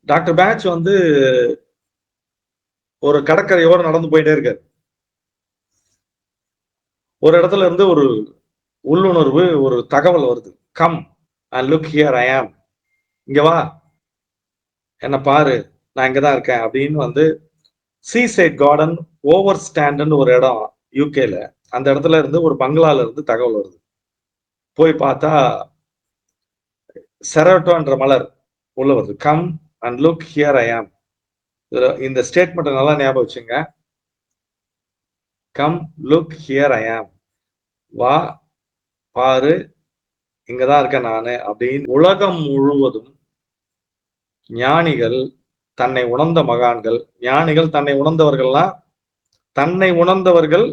Doctor Bach வந்து ஒரு கடற்கரையோட நடந்து போயிட்டே இருக்காரு. ஒரு இடத்துல இருந்து ஒரு உள்ளுணர்வு, ஒரு தகவல் வருது. Come and look here I ஆம். இங்க வா, என்ன பாரு, நான் இங்கதான் இருக்கேன் அப்படின்னு வந்து சீசைட் கார்டன் ஓவர் ஸ்டாண்ட்னு ஒரு இடம் யூகேல. அந்த இடத்துல இருந்து ஒரு பங்களால இருந்து தகவல் வருது. போய் பார்த்தா செரட்டோ என்ற மலர் உள்ள வருது. Come and look here I ஆம். இந்த ஸ்டேட்மெண்ட் நல்லா ஞாபகம் வச்சுங்க. கம் லுக் ஹியர் ஐ ஆம். வா, பாரு, இங்கதான் இருக்கேன் நானு அப்படின்னு. உலகம் முழுவதும் ஞானிகள், தன்னை உணர்ந்த மகான்கள், ஞானிகள் தன்னை உணர்ந்தவர்கள்லாம், தன்னை உணர்ந்தவர்கள்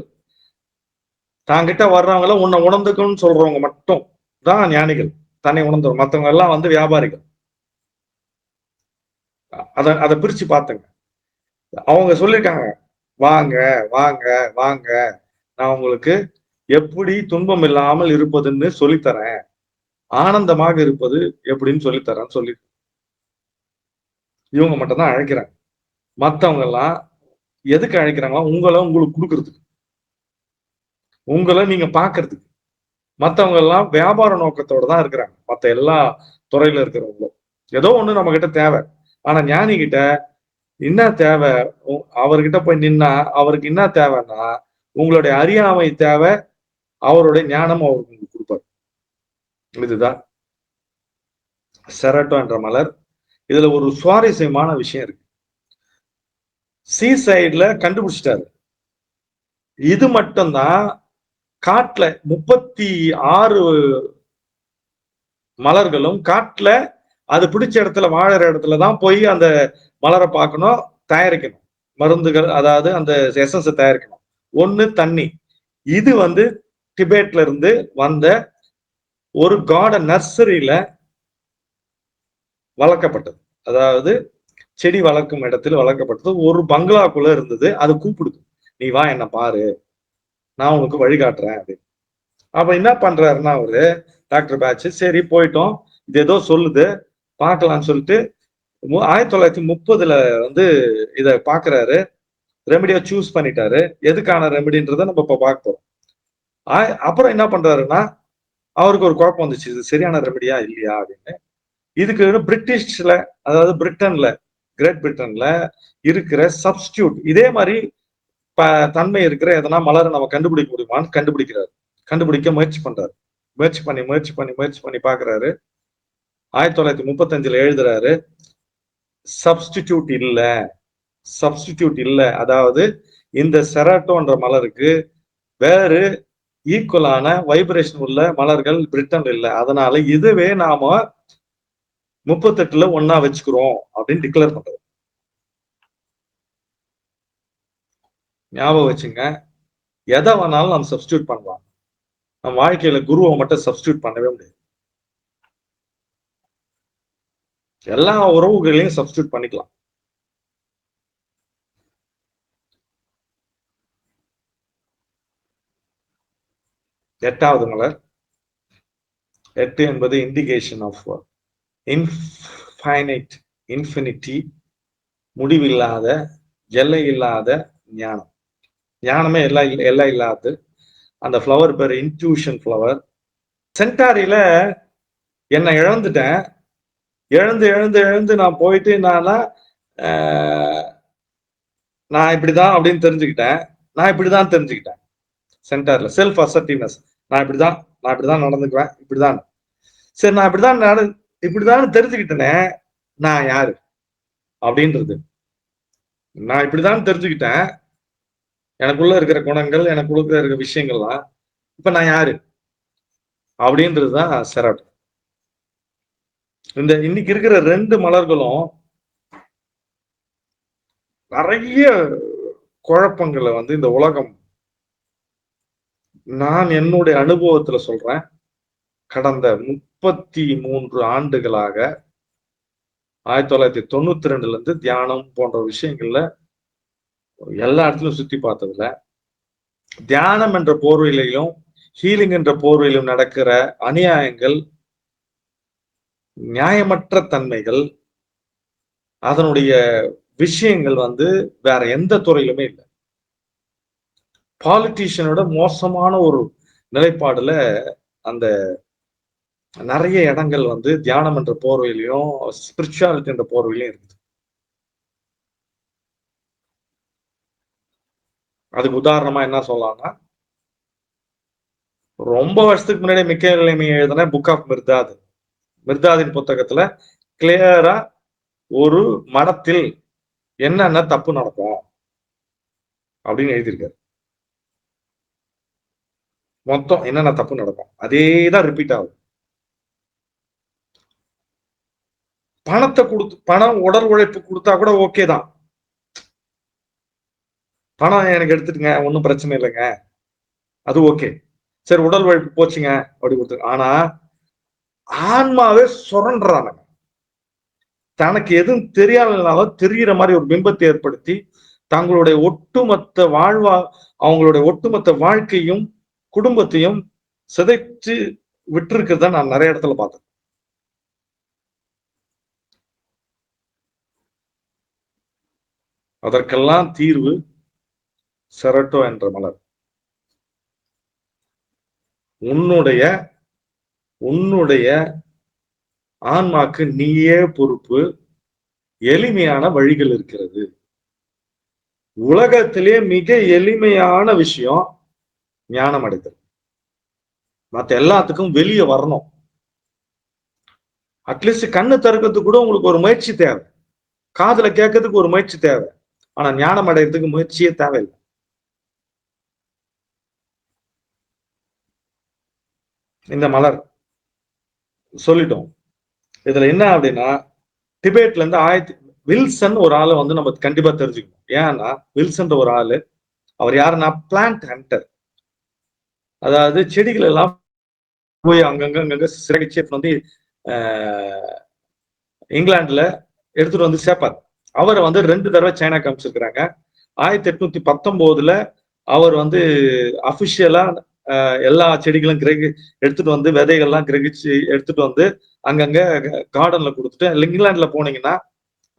தாங்கிட்ட வர்றவங்கள உன்னை உணர்ந்துக்கணும்னு சொல்றவங்க மட்டும் தான் ஞானிகள், தன்னை உணர்ந்தவங்க. மற்றவங்க எல்லாம் வந்து வியாபாரிகள். அதை பிரிச்சு பார்த்துங்க. அவங்க சொல்லியிருக்காங்க, வாங்க வாங்க வாங்க, நான் உங்களுக்கு எப்படி துன்பம் இல்லாமல் இருப்பதுன்னு சொல்லித்தரேன், ஆனந்தமாக இருப்பது எப்படின்னு சொல்லித்தரேன்னு சொல்லி இவங்க மட்டும் தான் அழைக்கிறாங்க. மற்றவங்க எல்லாம் எதுக்கு அழைக்கிறாங்களா? உங்களை உங்களுக்கு கொடுக்கறதுக்கு, உங்களை நீங்க பாக்குறதுக்கு. மற்றவங்க எல்லாம் வியாபார நோக்கத்தோட தான் இருக்கிறாங்க. மற்ற எல்லா துறையில இருக்கிறவங்களும் ஏதோ ஒண்ணு நம்ம கிட்ட தேவை. ஆனா ஞானி கிட்ட என்ன தேவை? அவர்கிட்ட போய் நின்னா அவருக்கு என்ன தேவைன்னா, உங்களுடைய அறியாமை தேவை, அவருடைய ஞானம் அவருக்கு உங்களுக்கு கொடுப்பாரு. இதுதான் செரட்டோ என்ற மலர். இதுல ஒரு சுவாரஸ்யமான விஷயம் இருக்கு. சீசைட்ல கண்டுபிடிச்சிட்டாரு. இது மட்டும்தான் காட்டுல 36 மலர்களும் காட்டுல அது பிடிச்ச இடத்துல வாழற இடத்துலதான் போய் அந்த மலரை பார்க்கணும், தயாரிக்கணும் மருந்துகள், அதாவது அந்த எசன்ஸை தயாரிக்கணும். ஒண்ணு தண்ணி. இது வந்து டிபேட்ல இருந்து வந்த ஒரு கார்டன் நர்சரியில வளர்க்கப்பட்டது. அதாவது செடி வளர்க்கும் இடத்துல வளர்க்கப்பட்டது. ஒரு பங்களாக்குள்ள இருந்தது. அது கூப்பிடுது, நீ வா, என்ன பாரு, நான் உனக்கு வழிகாட்டுறேன் அப்படின்னு. அப்ப என்ன பண்றாருன்னா அவரு டாக்டர் பேட்ச், சரி போயிட்டோம், இது ஏதோ சொல்லுது பார்க்கலாம்னு சொல்லிட்டு 1930 வந்து இத பாக்குறாரு. ரெமடியா சூஸ் பண்ணிட்டாரு. எதுக்கான ரெமடின்றத நம்ம இப்ப பார்க்க போறோம். அப்புறம் என்ன பண்றாருன்னா, அவருக்கு ஒரு குழப்பம் வந்துச்சு, இது சரியான ரெமடியா இல்லையா அப்படின்னு. இதுக்கு பிரிட்டிஷ்ல, அதாவது பிரிட்டன்ல, கிரேட் பிரிட்டன்ல இருக்கிற சப்ஸ்டியூட் இதே மாதிரி தன்மை இருக்கிற எதனா மலரை நம்ம கண்டுபிடிக்க முடியுமான்னு கண்டுபிடிக்கிறாரு. கண்டுபிடிக்க முயற்சி பண்றாரு. முயற்சி பண்ணி பாக்குறாரு. 1935 எழுதுறாரு, சப்ஸ்டிடியூட் இல்ல. அதாவது இந்த செராட்டோன்ற மலருக்கு வேறு ஈக்குவலான வைப்ரேஷன் உள்ள மலர்கள் பிரிட்டன் இல்ல. அதனால இதுவே நாம 38ல ஒன்னா வச்சுக்கிறோம் அப்படின்னு டிக்ளேர் பண்றாரு. ஞாபகம் வச்சுங்க, எதை வேணாலும் நம்ம சப்ஸ்டியூட் பண்ணலாம். நம்ம வாழ்க்கையில குருவை மட்டும் சப்ஸ்டியூட் பண்ணவே முடியாது. எல்லா உறவுகளையும் சப்ஸ்டியூட் பண்ணிக்கலாம். எட்டாவது மலர். 8 என்பது இண்டிகேஷன் ஆஃப் இன்ஃபினிட்டி, முடிவில்லாத, எல்லை இல்லாத ஞானம். ஞானமே எல்லாம் இல்லாது. அந்த ஃப்ளவர் பேர் இன்ட்யூஷன் ஃப்ளவர். சென்டாரியில என்னை இழந்துட்டேன். எழுந்து நான் போயிட்டு நான் இப்படிதான் அப்படின்னு தெரிஞ்சுக்கிட்டேன். சென்டர்ல செல்ஃப் அசர்டிவ்னஸ். நான் இப்படிதான் நடந்துக்குவேன், இப்படிதான். சரி, நான் இப்படிதான் தெரிஞ்சுக்கிட்டேனே, நான் யாரு அப்படின்றது. நான் இப்படிதான் தெரிஞ்சுக்கிட்டேன், எனக்குள்ள இருக்கிற குணங்கள், எனக்குள்ள இருக்கிற விஷயங்கள்லாம், இப்ப நான் யாரு அப்படின்றதுதான் செராட்டோ. இன்னைக்கு இருக்கிற 2 மலர்களும் நிறைய குழப்பங்களை வந்து இந்த உலகம், நான் என்னுடைய அனுபவத்துல சொல்றேன், கடந்த 33 ஆண்டுகளாக 1992ல இருந்து தியானம் போன்ற விஷயங்கள்ல எல்லா இடத்துலயும் சுத்தி பார்த்ததுல, தியானம் என்ற போர்வையிலையும் ஹீலிங் என்ற போர்வையிலும் நடக்கிற அநியாயங்கள், நியாயமற்ற தன்மைகள், அதனுடைய விஷயங்கள் வேற எந்த துறையிலுமே இல்லை. பாலிட்டிஷியனோட மோசமான ஒரு நிலைப்பாடுல அந்த நிறைய இடங்கள் தியானம் என்ற போர்வையிலையும் ஸ்பிரிச்சுவாலிட்டி என்ற போர்வையிலையும் இருக்குது. அதுக்கு உதாரணமா என்ன சொல்லலாம்னா, ரொம்ப வருஷத்துக்கு முன்னாடி மிக்கேல் எழுதின புக் ஆஃப் மிர்தாத், மிர்தாதின் புத்தகத்துல கிளியரா ஒரு மடத்தில் என்னென்ன தப்பு நடக்கும் அப்படின்னு எழுதியிருக்காரு. மொத்தம் என்னென்ன தப்பு நடக்கும் அதேதான் ரிப்பீட் ஆகுது. பணத்தை கொடுத்து பணம் உடல் உழைப்பு கொடுத்தா கூட ஓகே தான். பணம் எனக்கு எடுத்துட்டுங்க, ஒன்றும் பிரச்சனை இல்லைங்க, அது ஓகே. சரி, உடல் உழைப்பு போச்சுங்க அப்படி கொடுத்து. ஆனா ஆன்மாவே சுரண்டுறாங்க. தனக்கு எதுவும் தெரியாதனாலும் தெரிகிற மாதிரி ஒரு பிம்பத்தை ஏற்படுத்தி தங்களுடைய ஒட்டுமொத்த அவங்களுடைய ஒட்டுமொத்த வாழ்க்கையும் குடும்பத்தையும் சிதைச்சு விட்டுருக்கிறத நான் நிறைய இடத்துல பார்த்தேன். அதற்கெல்லாம் தீர்வு செரட்டோ என்ற மலர். உன்னுடைய ஆன்மாக்கு நீயே பொறுப்பு. எளிமையான வழிகள் இருக்கிறது. உலகத்திலே மிக எளிமையான விஷயம் ஞானம் அடைதல். மற்ற எல்லாத்துக்கும் வெளியே வரணும். அட்லீஸ்ட் கண்ணு திறக்கிறதுக்கு கூட உங்களுக்கு ஒரு முயற்சி தேவை, காதுல கேட்கறதுக்கு ஒரு முயற்சி தேவை. ஆனா ஞானம் அடைகிறதுக்கு முயற்சியே தேவையில்லை. இந்த மலர் சொல்லிட்டோம். இதுல என்ன அப்படின்னா, டிபேட்ல இருந்து வில்சன் ஒரு ஆளை நம்ம கண்டிப்பா தெரிஞ்சுக்கணும். ஏன்னா வில்சன் ஒரு ஆளு, அவர் யாருன்னா பிளான்ட் ஹண்டர். அதாவது செடிகள் எல்லாம் போய் அங்கங்க சிறகிச்சு இங்கிலாந்துல எடுத்துட்டு சேர்ப்பார். அவரை 2 தடவை சைனா காமிச்சிருக்கிறாங்க. 1819 அவர் அபிஷியலா எல்லா செடிகளும் எடுத்துட்டு விதைகள்லாம் கிரகிச்சு எடுத்துட்டு அங்கங்க கார்டன்ல கொடுத்துட்டு, இங்கிலாந்துல போனீங்கன்னா,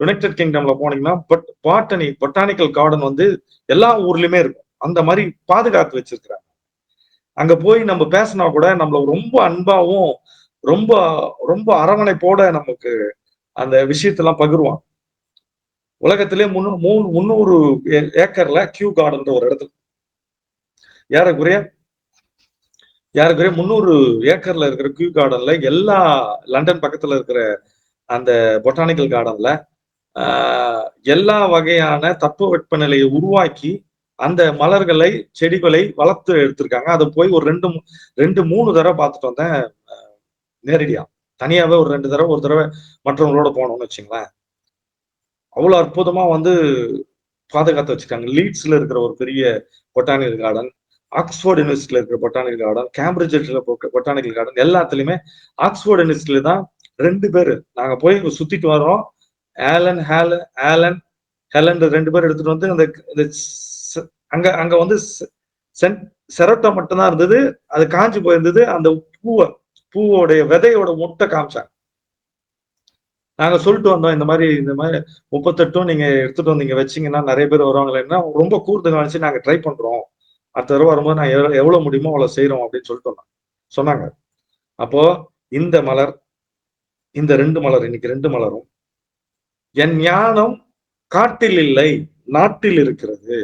யுனைடெட் கிங்டம்ல போனீங்கன்னா பொட்டானிக்கல் கார்டன் எல்லா ஊர்லயுமே இருக்கும். அந்த மாதிரி பாதுகாத்து வச்சிருக்கிறாங்க. அங்க போய் நம்ம பேசினா கூட நம்மள ரொம்ப அன்பாவும் ரொம்ப ரொம்ப அரவணைப்போட நமக்கு அந்த விஷயத்தெல்லாம் பகிர்வான். உலகத்திலே 300 ஏக்கர்ல கியூ கார்டன் ஒரு இடத்துல ஏறக்குறைய 300 ஏக்கர்ல இருக்கிற கியூ கார்டன்ல எல்லா லண்டன் பக்கத்துல இருக்கிற அந்த பொட்டானிக்கல் கார்டன்ல எல்லா வகையான தட்பவெட்ப நிலையை உருவாக்கி அந்த மலர்களை செடிகளை வளர்த்து எடுத்திருக்காங்க. அதை போய் ஒரு 2-3 தடவை பார்த்துட்டு வந்தேன் நேரடியா. தனியாவே ஒரு 2 தடவை, ஒரு தடவை மற்றவங்களோட போனோம்னு வச்சுங்களேன். அவ்வளவு அற்புதமா பாதுகாத்து வச்சிருக்காங்க. லீட்ஸ்ல இருக்கிற ஒரு பெரிய பொட்டானிக்கல் கார்டன், ஆக்ஸ்போர்ட் யூனிவர்சிட்டியில இருக்கிற botanical garden, Cambridge botanical garden, எல்லாத்துலயுமே ஆக்ஸ்போர்ட் யூனிவர்சிட்டியில தான் 2 பேரு நாங்க போய் சுத்திட்டு வரோம். ஆலன் ஹெலன் 2 பேர் எடுத்துட்டு அந்த அங்க செரட்டோ மட்டும்தான் இருந்தது. அது காஞ்சி போயிருந்தது. அந்த பூவோடைய விதையோட முட்டை காமிச்சாங்க. நாங்க சொல்லிட்டு வந்தோம், இந்த மாதிரி 38 நீங்க எடுத்துட்டு வந்தீங்க வச்சீங்கன்னா நிறைய பேர் வருவாங்களேன்னா, ரொம்ப கூர்ந்து காமிச்சு நாங்க ட்ரை பண்றோம், அடுத்த தடவை வரும்போது நான் எவ்வளவு முடியுமோ அவ்வளவு செய்யறோம் அப்படின்னு சொல்லிட்டு சொன்னாங்க. அப்போ இந்த மலர், இந்த 2 மலர், இன்னைக்கு 2 மலரும் என் ஞானம் காட்டில் இல்லை நாட்டில் இருக்கிறது,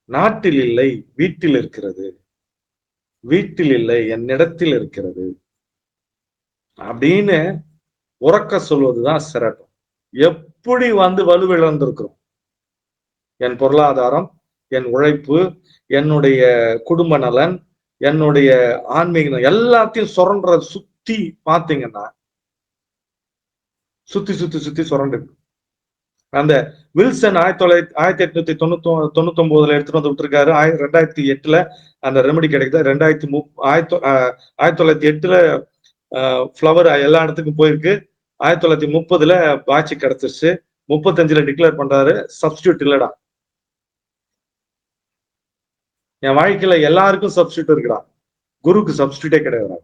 நாட்டில் இல்லை வீட்டில் இருக்கிறது, வீட்டில் இல்லை என்னிடத்தில் இருக்கிறது அப்படின்னு உறக்க சொல்வதுதான் சிரட்டம். எப்படி வலுவிழந்திருக்கிறோம். என் பொருளாதாரம், என் உழைப்பு, என்னுடைய குடும்ப நலன், என்னுடைய ஆன்மீகம் எல்லாத்தையும் சுரண்ட சுத்தி பாத்தீங்கன்னா சுத்தி சுரண்டு. அந்த வில்சன் 1899 எடுத்துட்டு விட்டுருக்காரு. 2008 அந்த ரெமெடி கிடைக்குது. 1908 ஃபிளவர் எல்லா இடத்துக்கும் போயிருக்கு. 1930 பாட்சி கிடைச்சிருச்சு. 35 டிக்ளேர் பண்றாரு, சப்ஸ்டியூட் இல்லடா. என் வாழ்க்கையில எல்லாருக்கும் சப்ஸ்டியூட் இருக்கிறான், குருக்கு சப்ஸ்டியூட்டே கிடையாது.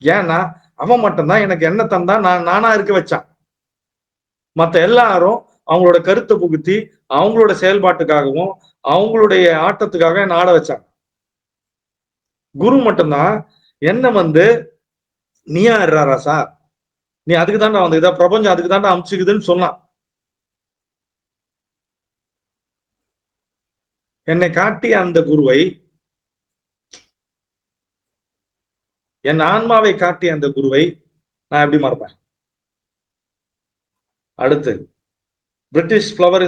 ஏன்னா அவன் மட்டும்தான் எனக்கு என்ன தந்தா நானா இருக்க வச்சான். மத்த எல்லாரும் அவங்களோட கருத்தை புகுத்தி அவங்களோட செயல்பாட்டுக்காகவும் அவங்களுடைய ஆட்டத்துக்காக என்ன ஆட வச்சாங்க. குரு மட்டும்தான் என்ன வந்து நீயா ராசா, நீ அதுக்கு தாண்டா வந்து இதை பிரபஞ்சம் அதுக்கு தாண்டா அமுச்சுக்குதுன்னு சொன்னான். என்னை காட்டிய அந்த குருவை, என் ஆன்மாவை காட்டிய அந்த குருவை நான் எப்படி மறப்பேன்? அடுத்து பிரிட்டிஷ் பிளவர்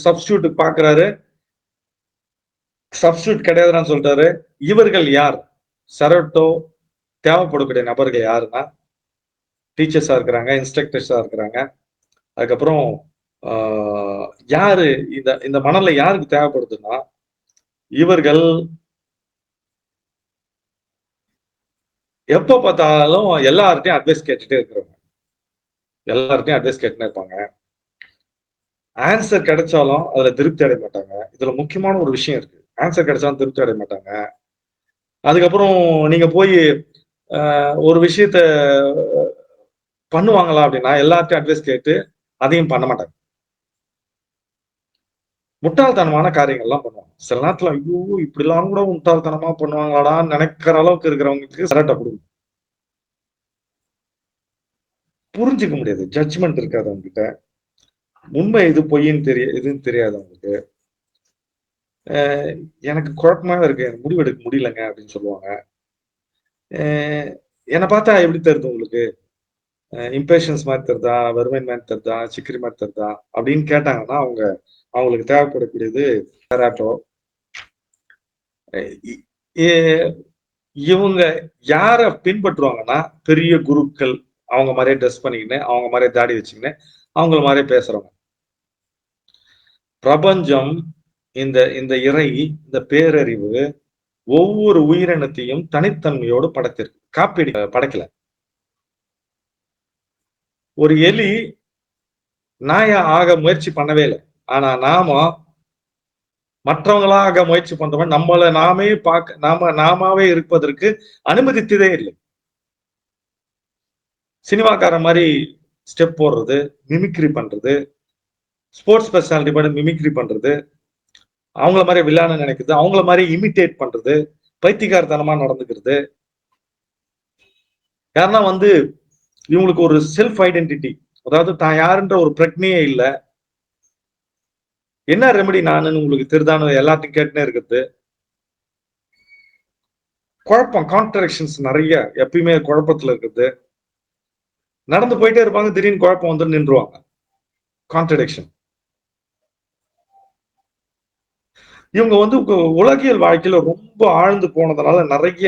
சப்ஸ்டியூட் பாக்குறாரு, சப்ஸ்டியூட் கிடையாதுன்னு சொல்லிட்டாரு. இவர்கள் யார்? சரட்டோ தேவைப்படக்கூடிய நபர்கள் யாருன்னா டீச்சர்ஸா இருக்கிறாங்க, இன்ஸ்ட்ரக்டர்ஸா இருக்கிறாங்க. அதுக்கப்புறம் யாரு இந்த இந்த மணல்ல யாருக்கு தேவைப்படுதுன்னா, இவர்கள் எப்ப பார்த்தாலும் எல்லார்ட்டையும் அட்வைஸ் கேட்டுட்டே இருக்கிறவங்க, எல்லார்ட்டையும் அட்வைஸ் கேட்டுட்டே இருப்பாங்க. ஆன்சர் கிடைச்சாலும் அதுல திருப்தி அடைய மாட்டாங்க. இதுல முக்கியமான ஒரு விஷயம் இருக்கு. ஆன்சர் கிடைச்சாலும் திருப்தி அடைய மாட்டாங்க. அதுக்கப்புறம் நீங்க போய் ஒரு விஷயத்த பண்ணுவாங்களா அப்படின்னா எல்லார்ட்டையும் அட்வைஸ் கேட்டு அதையும் பண்ண மாட்டாங்க. முட்டாள்தனமான காரியங்கள்லாம் பண்ணுவாங்க. சில நேரத்துல ஐயோ இப்படிலாம் கூட முட்டாள்தனமா பண்ணுவாங்களாடான்னு நினைக்கிற அளவுக்கு இருக்கிறவங்களுக்கு சரட்டை கொடுக்கும். புரிஞ்சுக்க முடியாது. ஜட்ஜ்மெண்ட் இருக்காது அவங்க கிட்ட. உண்மை இது பொய்ன்னு எதுன்னு தெரியாது அவங்களுக்கு. எனக்கு குழப்பமாவே இருக்கு, எனக்கு முடிவெடுக்க முடியலங்க அப்படின்னு சொல்லுவாங்க. என்னை பார்த்தா எப்படி தெரியுது உங்களுக்கு? இம்பேஷன்ஸ் மாதிரி தெரிதா, வறுமை மாதிரி தெரிதா, சிக்கிரி மாதிரி தெரிதா அப்படின்னு கேட்டாங்கன்னா அவங்களுக்கு தேவைப்படக்கூடியது கராட்டோ. இவங்க யார பின்பற்றுவாங்கன்னா பெரிய குருக்கள், அவங்க மாதிரியே ட்ரெஸ் பண்ணிக்கின்னு அவங்க மாதிரியே தாடி வச்சுக்கின்னு அவங்கள மாதிரியே பேசுறவங்க. பிரபஞ்சம் இந்த இந்த இறை இந்த பேரறிவு ஒவ்வொரு உயிரினத்தையும் தனித்தன்மையோடு படைத்திருக்கு. காப்பீடு படைக்கல. ஒரு எலி நாயா ஆக முயற்சி பண்ணவே இல்லை. ஆனா மற்றவங்களாக முயற்சி பண்றவன் நம்மளை நாமாவே இருப்பதற்கு அனுமதித்ததே இல்லை. சினிமாக்கார மாதிரி ஸ்டெப் போடுறது, மிமிக்ரி பண்றது, ஸ்போர்ட்ஸ் பர்சனாலிட்டி மாதிரி மிமிக்ரி பண்றது, அவங்கள மாதிரி வில்லான நினைக்கிறது, அவங்கள மாதிரி இமிட்டேட் பண்றது, பைத்தியக்காரத்தனமா நடந்துக்கிறது. யாருன்னா வந்து இவங்களுக்கு ஒரு செல்ஃப் ஐடென்டிட்டி, அதாவது தான் யாருன்ற ஒரு பிரச்சனையே இல்லை. என்ன ரெமெடி நானுன்னு உங்களுக்கு தெரிதான எல்லாத்தையும் கேட்டுனே இருக்கிறது. குழப்பம், கான்ட்ரடிக்ஷன்ஸ் நிறைய, எப்பயுமே குழப்பத்துல இருக்குது. நடந்து போயிட்டே இருப்பாங்க, திடீர்னு குழப்பம் வந்து நின்றுவாங்க. கான்ட்ரடிக்ஷன். இவங்க வந்து உலகியல் வாழ்க்கையில ரொம்ப ஆழ்ந்து போனதுனால நிறைய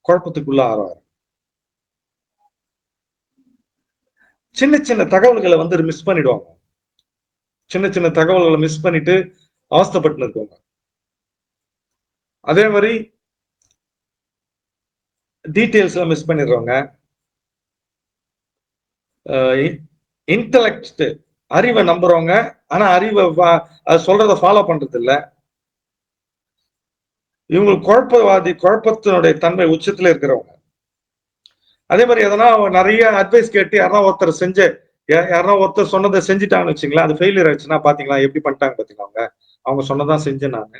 குழப்பத்துக்குள்ள ஆறாரு. சின்ன சின்ன தகவல்களை வந்து மிஸ் பண்ணிடுவாங்க. சின்ன சின்ன தகவல்களை மிஸ் பண்ணிட்டு அவஸ்தப்பட்டு இருக்கவங்க. அதே மாதிரி டீட்டெயில்ஸ் எல்லாம் மிஸ் பண்ணிடுறவங்க. இன்டலெக்ட் அறிவை நம்புறவங்க, ஆனா அறிவை சொல்றத ஃபாலோ பண்றது இல்ல. இவங்களுக்கு குழப்பத்தினுடைய தன்மை உச்சத்துல இருக்கிறவங்க. அதே மாதிரி எதனா நிறைய அட்வைஸ் கேட்டு யாரா ஒருத்தர் சொன்னதை செஞ்சுட்டாங்கன்னு வச்சுங்களா, அது ஃபெயிலியர் ஆயிடுச்சுன்னா பாத்தீங்களா எப்படி பண்ணிட்டாங்க பாத்தீங்களா, அவங்க சொன்னதான் செஞ்சேன் நானு,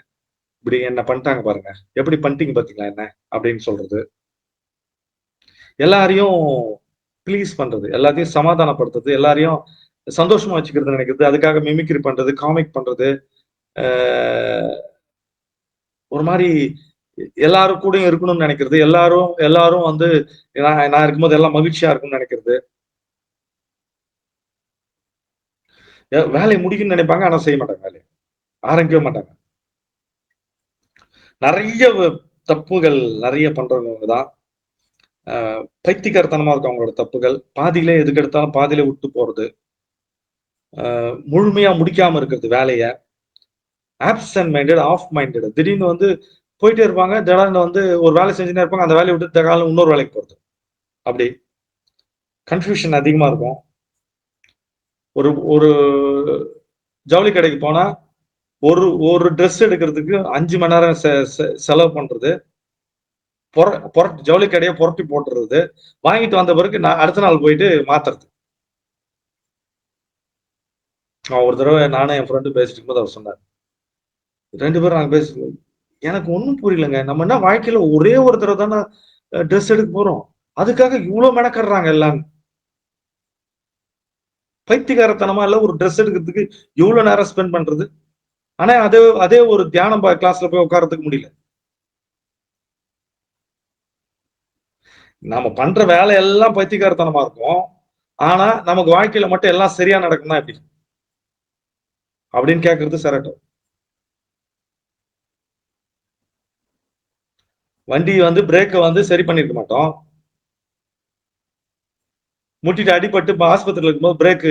இப்படி என்ன பண்ணிட்டாங்க பாருங்க, எப்படி பண்ணிட்டீங்க பாத்தீங்களா என்ன அப்படின்னு சொல்றது. எல்லாரையும் ப்ளீஸ் பண்றது, எல்லாத்தையும் சமாதானப்படுத்துறது, எல்லாரையும் சந்தோஷமா வச்சுக்கிறது நினைக்கிறது, அதுக்காக மிமிக்ரி பண்றது, காமிக் பண்றது, ஒரு மாதிரி எல்லாரும் கூட இருக்கணும்னு நினைக்கிறது, எல்லாரும் வந்து நான் இருக்கும்போது எல்லாம் மகிழ்ச்சியா இருக்கும்னு நினைக்கிறது. வேலையை முடிக்கணும்னு நினைப்பாங்க, ஆனா செய்ய மாட்டாங்க, வேலையை ஆரம்பிக்கவே மாட்டாங்க. நிறைய தப்புகள் நிறைய பண்றவங்க தான். பைத்தியக்காரத்தனமா இருக்கும் அவங்களோட தப்புகள். பாதியிலே எதுக்கு எடுத்தாலும் பாதியிலே விட்டு போறது, முழுமையா முடிக்காம இருக்கிறது வேலைய, ஆப்சன்ட் மைண்டட், ஆஃப் மைண்டட். திடீர்னு வந்து போயிட்டே இருப்பாங்க, திடீர்னு வந்து ஒரு வேலை செஞ்சுட்டே இருப்பாங்க, அந்த வேலையை விட்டு திடீர்னு இன்னொரு வேலைக்கு போறது. அப்படி கன்ஃபியூஷன் அதிகமா இருக்கும். ஒரு ஒரு ஜவுளி கடைக்கு போனா ஒரு ட்ரெஸ் எடுக்கிறதுக்கு 5 மணி நேரம் செலவு பண்றது. ஜவுளி கடையை புரட்டி போட்டுறது. வாங்கிட்டு வந்த பிறகு நான் அடுத்த நாள் போயிட்டு மாத்துறது. ஒரு தடவை நானும் என் ஃப்ரெண்டும் பேசிட்டு இருக்கும்போது அவர் சொன்னார். 2 பேரும் நாங்க பேசிட்டு எனக்கு ஒண்ணும் புரியலங்க. நம்ம என்ன வாழ்க்கையில ஒரே ஒரு தடவை தானே ட்ரெஸ் எடுக்க போறோம். அதுக்காக இவ்ளோ மெனக்கட்றாங்க எல்லாரும். பைத்தியக்காரத்தனமா இல்ல ஒரு ட்ரெஸ் எடுக்கிறதுக்கு இவ்ளோ நேரம் ஸ்பெண்ட் பண்றது. ஆனா அதே அதே ஒரு தியானம் கிளாஸ்ல போய் உட்கார்றதுக்கு முடியல. நாம பண்ற வேலை எல்லாம் பைத்தியக்காரத்தனமா இருக்கும். ஆனா நமக்கு வாழ்க்கையில மட்டும் எல்லாம் சரியா நடக்கும்னா எப்படி? அப்படின்னு கேட்கறது சரட்டோ. வண்டி வந்து பிரேக்க வந்து சரி பண்ணிருக்க மாட்டோம். முட்டிட்டு அடிபட்டு ஆஸ்பத்திரியில இருக்கும்போது பிரேக்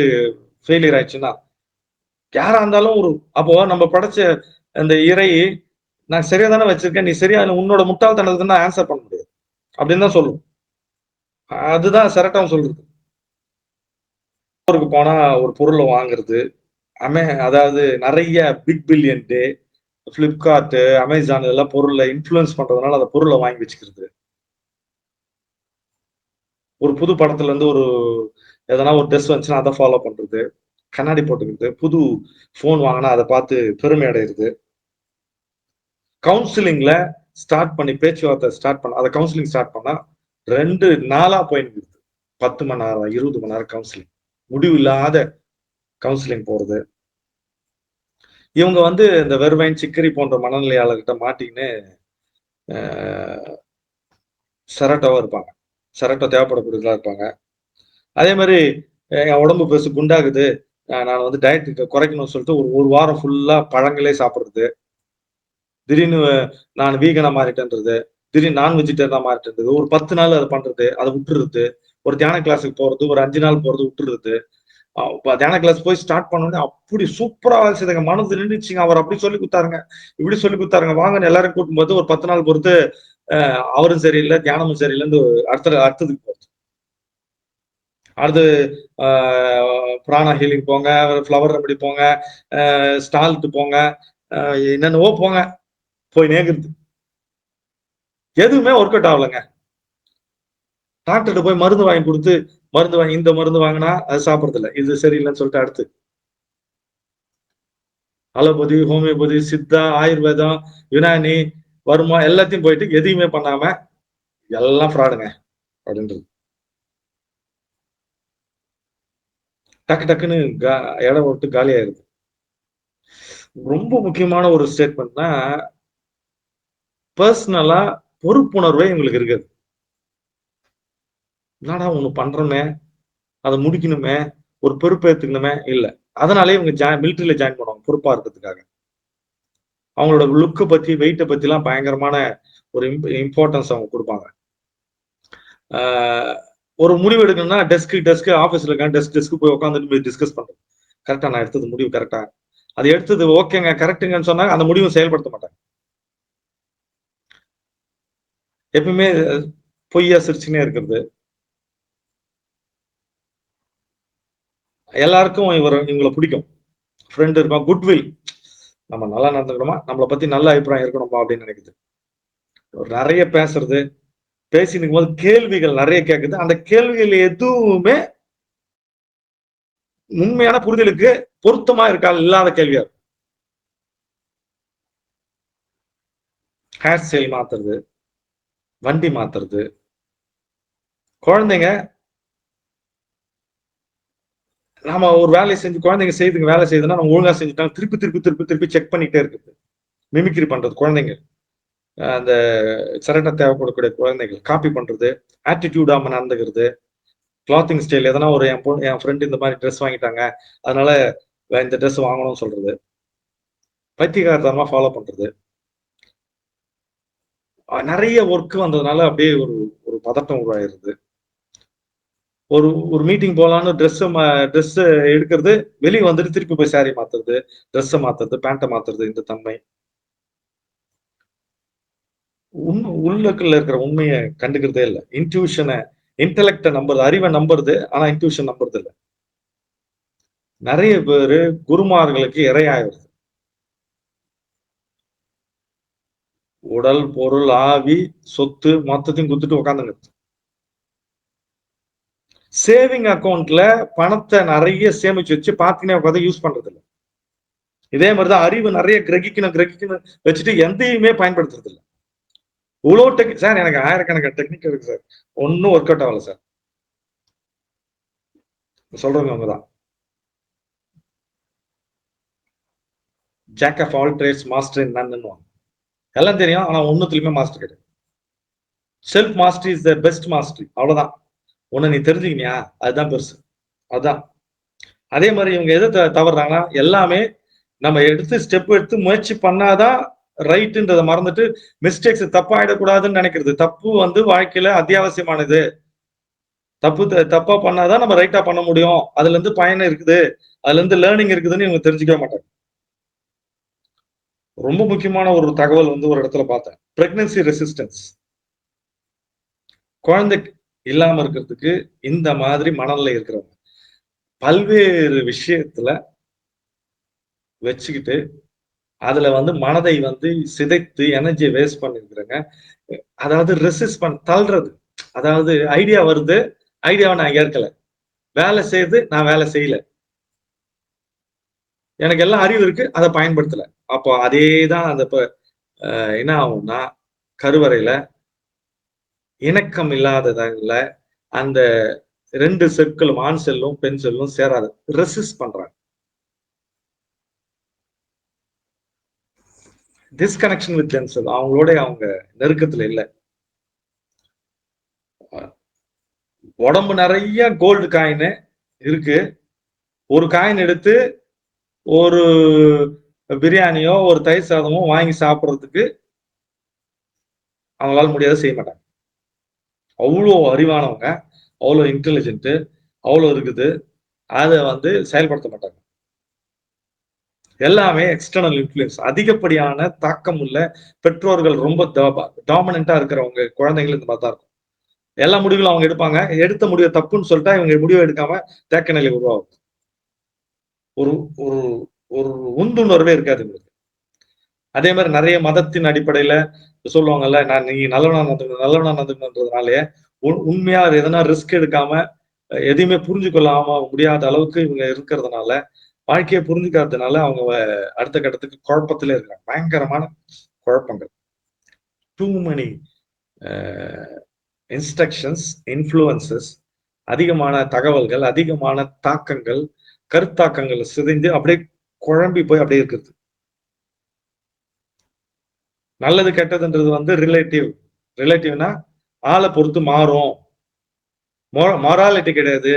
ஃபெயிலியர் ஆயிடுச்சுன்னா யாரா இருந்தாலும் ஒரு அப்போ நம்ம படைச்ச அந்த இறை நான் சரியா தானே வச்சிருக்கேன், நீ சரியா உன்னோட முட்டாள்தனத்துக்கு தான் ஆன்சர் பண்ண முடியாது அப்படின்னு தான் சொல்லும். அதுதான் சரட்டம் சொல்றது. ஊருக்கு போனா ஒரு பொருளை வாங்குறது, அதாவது நிறைய பிக் பில்லியன் டே, பிளிப்கார்ட், அமேசான் இதெல்லாம் பொருளை இன்ஃபுளுன்ஸ் பண்றதுனால அந்த பொருளை வாங்கி வச்சுக்கிறது. ஒரு புது படத்துல இருந்து ஒரு எதனா ஒரு ட்ரெஸ் வந்துச்சுன்னா அதை ஃபாலோ பண்றது, கண்ணாடி போட்டுக்கிறது, புது போன் வாங்கினா அதை பார்த்து பெருமை அடைகிறது. கவுன்சிலிங்ல ஸ்டார்ட் பண்ணி பேச்சுவார்த்தை ஸ்டார்ட் பண்ண அதை கவுன்சிலிங் ஸ்டார்ட் பண்ணா 2 நாளா போயிருக்கு. 10 மணி நேரம் 20 மணி நேரம் கவுன்சிலிங், முடிவு இல்லாத கவுன்சிலிங் போறது. இவங்க வந்து இந்த வெறுவைன் சிக்கரி போன்ற மனநிலையாளர்கிட்ட மாட்டிக்கின்னு செரட்டோவா இருப்பாங்க. செரட்டோ தேவைப்படக்கூடியதா இருப்பாங்க. அதே மாதிரி என் உடம்பு பெருசு குண்டாகுது, நான் வந்து டயட் குறைக்கணும்னு சொல்லிட்டு ஒரு வாரம் ஃபுல்லா பழங்களே சாப்பிடுறது. திடீர்னு நான் வீகனா மாறிட்டேன்றது, திடீர்னு நான் வெஜிடேரியனா மாறிட்டேன்றது, ஒரு 10 நாள் அதை பண்றது, அதை விட்டுறது, ஒரு தியான கிளாஸுக்கு போறது, ஒரு 5 நாள் போறது விட்டுறது. தியான கிளாஸ் போய் ஸ்டார்ட் பண்ணோடனே அப்படி சூப்பரா வேலை செய்தாங்க, மனது நின்றுச்சுங்க. அவர் அப்படி சொல்லி கொடுத்தாருங்க, இப்படி சொல்லி கொடுத்தாருங்க, வாங்கன்னு எல்லாரும் கூட்டும்போது ஒரு 10 நாள் பொறுத்து அவரும் சரியில்லை, தியானமும் சரியில்லைன்னு அடுத்ததுக்கு போறது. அடுத்து பிராணா ஹீலிங் போங்க, ஃப்ளவர் ரெமடி போங்க, ஸ்டால்ட்டு போங்க, என்னென்னவோ போங்க, போய் நேக்குறது. எதுவுமே ஒர்க் அவுட் ஆகலைங்க. டாக்டர்கிட்ட போய் மருந்து வாங்கி கொடுத்து, மருந்து வாங்கி இந்த மருந்து வாங்கினா அது சாப்பிடறது இல்லை, இது சரியில்லைன்னு சொல்லிட்டு அடுத்து அலோபதி, ஹோமியோபதி, சித்தா, ஆயுர்வேதம், யுனானி, வருமா எல்லாத்தையும் போயிட்டு எதையுமே பண்ணாம எல்லாம் ஃப்ராடுங்க அப்படின்றது. டக்கு டக்குன்னு இடம் விட்டு காலி ஆயிருது. ரொம்ப முக்கியமான ஒரு ஸ்டேட்மெண்ட்னா, பர்சனலா பொறுப்புணர்வே இவங்களுக்கு இருக்காது. என்னடா ஒண்ணு பண்றோமே, அதை முடிக்கணுமே, ஒரு பொறுப்பு ஏத்துக்கணுமே, இல்ல. அதனாலே இவங்க மிலிட்டரியில ஜாயின் பண்ணுவாங்க பொறுப்பா இருக்கிறதுக்காக. அவங்களோட லுக்க பத்தி, வெயிட்ட பத்தி எல்லாம் பயங்கரமான ஒரு இம்பார்ட்டன்ஸ் அவங்க கொடுப்பாங்க. ஒரு முடிவு எடுக்கணும்னா டெஸ்க் ஆபீஸ்ல இருக்க டெஸ்க் போய் உட்காந்துட்டு டிஸ்கஸ் பண்றது. கரெக்டா நான் எடுத்தது முடிவு கரெக்டா, அது எடுத்தது ஓகேங்க கரெக்டுங்கன்னு சொன்னா அந்த முடிவை செயல்படுத்த மாட்டாங்க. எப்பவுமே பொய்யா சிரிச்சுனே இருக்கிறது. எல்லாருக்கும் இவங்களை பிடிக்கும். ஃப்ரெண்ட் இருப்பான், குட்வில், நம்ம நல்லா நடந்துக்கணுமா, நம்மளை பத்தி நல்ல அபிப்பிராயம் இருக்கணுமா அப்படின்னு நினைக்குது. நிறைய பேசுறது, பேசினுக்கும் போது கேள்விகள் நிறைய கேட்குது. அந்த கேள்விகள் எதுவுமே உண்மையான புரிதலுக்கு பொருத்தமா இருக்கா இல்லாத கேள்வியா இருக்கும். ஹேர் ஸ்டைல் மாத்துறது, வண்டி மாத்துறது, குழந்தைங்க நாம ஒரு வேலையை செஞ்சு குழந்தைங்க செய்துங்க வேலை செய்யுதுன்னா நம்ம ஒழுங்கா செஞ்சுட்டாங்க திருப்பி திருப்பி திருப்பி திருப்பி செக் பண்ணிட்டே இருக்குது. மிமிக்ரி பண்றது குழந்தைங்க, அந்த சரட்டா தேவைப்படக்கூடிய குழந்தைகள் காப்பி பண்றது, ஆட்டிடியூடாம நடந்துக்கிறது, கிளாத்திங் ஸ்டைல் எதனா ஒரு என் ஃப்ரெண்ட் இந்த மாதிரி ட்ரெஸ் வாங்கிட்டாங்க அதனால இந்த ட்ரெஸ் வாங்கணும்னு சொல்றது, பைத்தியகாரத்தனமா ஃபாலோ பண்றது. நிறைய ஒர்க் வந்ததுனால அப்படியே ஒரு ஒரு பதட்டம் உருவாயிருது. ஒரு ஒரு மீட்டிங் போலான்னு ட்ரெஸ் எடுக்கிறது, வெளியே வந்துட்டு திருப்பி போய் சாரி மாத்துறது, ட்ரெஸ் மாத்துறது, பேண்ட்டை மாத்துறது, இந்த தன்மை. உள்ளுக்குள்ள இருக்கிற உண்மையை கண்டுக்கிறதே இல்லை. இன்ட்யூஷனை, இன்டெலெக்ட நம்புறது, அறிவை நம்புறது, ஆனா இன்ட்யூஷன் நம்புறது இல்லை. நிறைய பேரு குருமார்களுக்கு இரையாயிருது. உடல், பொருள், ஆவி, சொத்து மொத்தத்தையும் குத்துட்டு உட்காந்துங்க. சேவிங் அக்கௌண்ட்ல பணத்தை நிறைய சேமிச்சு வச்சு பாத்தீங்கன்னா உட்காந்து யூஸ் பண்றது இல்லை. இதே மாதிரிதான் அறிவு நிறைய கிரகிக்கணும் வச்சுட்டு எந்தையுமே பயன்படுத்துறது இல்லை. இவ்வளவு சார் எனக்கு ஆயிரக்கணக்கான டெக்னிக் இருக்கு சார், ஒன்னும் ஒர்க் அவுட் ஆகல சார். சொல்றவங்க அவங்கதான். Jack of all trades master in none. எல்லாம் தெரியும், ஆனா ஒன்னுத்துலயுமே மாஸ்டர் கிடையாது. Self mastery is the best mastery. அவ்வளவுதான். உன்னை நீ தெரிஞ்சுக்கினியா, அதுதான் பெருசு. அதுதான். அதே மாதிரி இவங்க எதை தவறுறாங்கன்னா, எல்லாமே நம்ம எடுத்து ஸ்டெப் எடுத்து முயற்சி பண்ணாதான் ரைட்டுன்றதை மறந்துட்டு மிஸ்டேக்ஸ் தப்பாயிடக்கூடாதுன்னு நினைக்கிறது. தப்பு வந்து வாழ்க்கையில அத்தியாவசியமானது. தப்பா பண்ணாதான் நம்ம ரைட்டா பண்ண முடியும், அதுல இருந்து பயன் இருக்குது, அதுல இருந்து லேர்னிங் இருக்குதுன்னு இவங்க தெரிஞ்சுக்கவே மாட்டாங்க. ரொம்ப முக்கியமான ஒரு தகவல் வந்து ஒரு இடத்துல பார்த்தேன். Pregnancy resistance. குழந்தை இல்லாம இருக்கிறதுக்கு இந்த மாதிரி மனநிலை இருக்கிறவங்க பல்வேறு விஷயத்துல வச்சுக்கிட்டு அதுல வந்து மனதை வந்து சிதைத்து எனர்ஜியை வேஸ்ட் பண்ணிருக்கிறேங்க. அதாவது ரெசிஸ்ட் தள்ளுறது. அதாவது ஐடியா வருது, ஐடியாவை நான் ஏற்கல, வேலை செய்து நான் வேலை செய்யல, எனக்கு எல்லாம் அறிவு இருக்கு, அதை பயன்படுத்தல. அப்போ அதேதான் அந்த என்ன ஆகும்னா, கருவறையில இணக்கம் இல்லாததால அந்த 2 செல்களும், ஆண் செல்லும் பெண் செல்லும் சேராது, ரெசிஸ்ட் பண்றாங்க. டிஸ்கனெக்ஷன் வித் தெம்செல்ஸ், அவங்களோட அவங்க நெருக்கத்துல இல்ல. உடம்பு நிறைய கோல்டு காயின் இருக்கு, ஒரு காயின் எடுத்து ஒரு பிரியாணியோ ஒரு தயிர் சாதமோ வாங்கி சாப்பிடுறதுக்கு அவங்களால முடியாத செய்ய மாட்டாங்க. அவ்வளோ அறிவானவங்க, அவ்வளோ இன்டெலிஜென்ட், அவ்வளோ இருக்குது, அதை வந்து செயல்படுத்த மாட்டாங்க. எல்லாமே எக்ஸ்டர்னல் இன்ஃபுளுன்ஸ். அதிகப்படியான தாக்கம் உள்ள பெற்றோர்கள், ரொம்ப டாமினண்டா இருக்கிறவங்க குழந்தைகள் இந்த மாதிரி தான் இருக்கும். எல்லா முடிவுகளும் அவங்க எடுப்பாங்க, எடுத்த முடிவு தப்புன்னு சொல்லிட்டா இவங்க முடிவு எடுக்காம தேக்க நிலை உருவாகும். ஒரு ஒரு ஒரு உந்துணர்வே இருக்காது உங்களுக்கு. அதே மாதிரி நிறைய மதத்தின் அடிப்படையில சொல்லுவாங்கல்ல, நான் நீங்க நல்லவனா நடந்துக்கணுன்றதுனாலே உண்மையா எதனா ரிஸ்க் எடுக்காம எதையுமே புரிஞ்சு கொள்ளாம முடியாத அளவுக்கு இவங்க இருக்கிறதுனால, வாழ்க்கையை புரிஞ்சுக்காததுனால அவங்க அடுத்த கட்டத்துக்கு குழப்பத்திலே இருக்கிறாங்க. பயங்கரமான குழப்பங்கள். டூ மெனி இன்ஸ்ட்ரக்ஷன்ஸ், இன்ஃப்ளூயன்சஸ், அதிகமான தகவல்கள், அதிகமான தாக்கங்கள், கருத்தாக்கங்கள் சிதைந்து அப்படியே குழம்பி போய் அப்படியே இருக்குது. நல்லது கெட்டதுன்றது வந்து ரிலேட்டிவ். ரிலேட்டிவ்னா ஆளை பொறுத்து மாறும், மொராலிட்டி கிடையாது.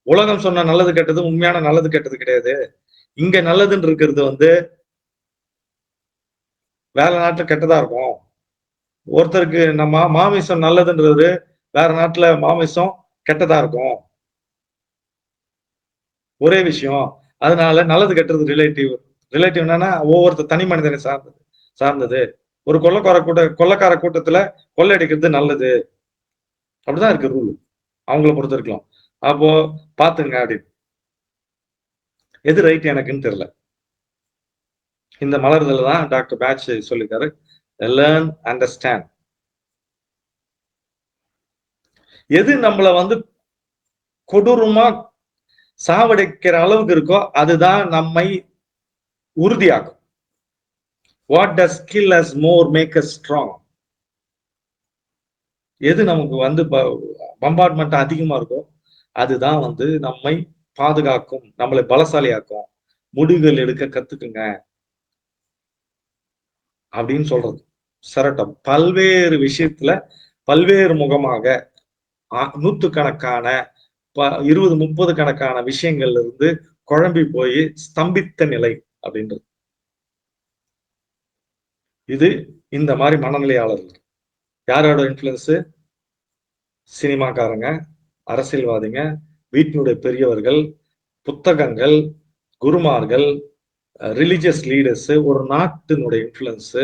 உலகம் சொன்ன நல்லது கெட்டது உண்மையான நல்லது கெட்டது கிடையாது. இங்க நல்லதுன்னு இருக்கிறது வந்து வேற நாட்டுல கெட்டதா இருக்கும். ஒருத்தருக்கு நம்ம மாமிசம் நல்லதுன்றது வேற நாட்டுல மாமிசம் கெட்டதா இருக்கும். ஒரே விஷயம். அதனால நல்லது கெட்டது ரிலேட்டிவ். ரிலேட்டிவ் என்னன்னா ஒவ்வொருத்தர் தனி மனிதனை சார்ந்தது. ஒரு கொள்ளக்கார கூட்டத்துல கொள்ளையடிக்கிறது நல்லது, அப்படிதான் இருக்கு ரூல் அவங்கள பொறுத்த இருக்கலாம். அப்போ பாத்துங்க அப்படின்னு. எது ரைட் எனக்குன்னு தெரியல. இந்த மலர்தல் தான் டாக்டர் பேட்ச் சொல்லிருக்காரு, லேர்ன் அண்டர்ஸ்டாண்ட். எது நம்மள வந்து கொடூரமா சாவடிக்கிற அளவுக்கு இருக்கோ அதுதான் நம்மை உறுதியாகும். What does kill us more make us strong. எது நமக்கு வந்து பம்பார்ட்மெண்ட் அதிகமா இருக்கோ அதுதான் வந்து நம்மை பாதுகாக்கும், நம்மளை பலசாலியாக்கும். முடிவுகள் எடுக்க கத்துக்குங்க அப்படின்னு சொல்றது சரட்டம். பல்வேறு விஷயத்துல பல்வேறு முகமாக நூற்றுக்கணக்கான 20-30 கணக்கான விஷயங்கள்ல இருந்து குழம்பி போய் ஸ்தம்பித்த நிலை அப்படின்றது. இது இந்த மாதிரி மனநிலையாளர்கள் யாரோட இன்ஃபுளுன்ஸ்? சினிமாக்காரங்க, அரசியல்வாதிங்க, வீட்டினுடைய பெரியவர்கள், புத்தகங்கள், குருமார்கள், ரிலிஜியஸ் லீடர்ஸ், ஒரு நாட்டினுடைய இன்ஃபுளுன்ஸ்,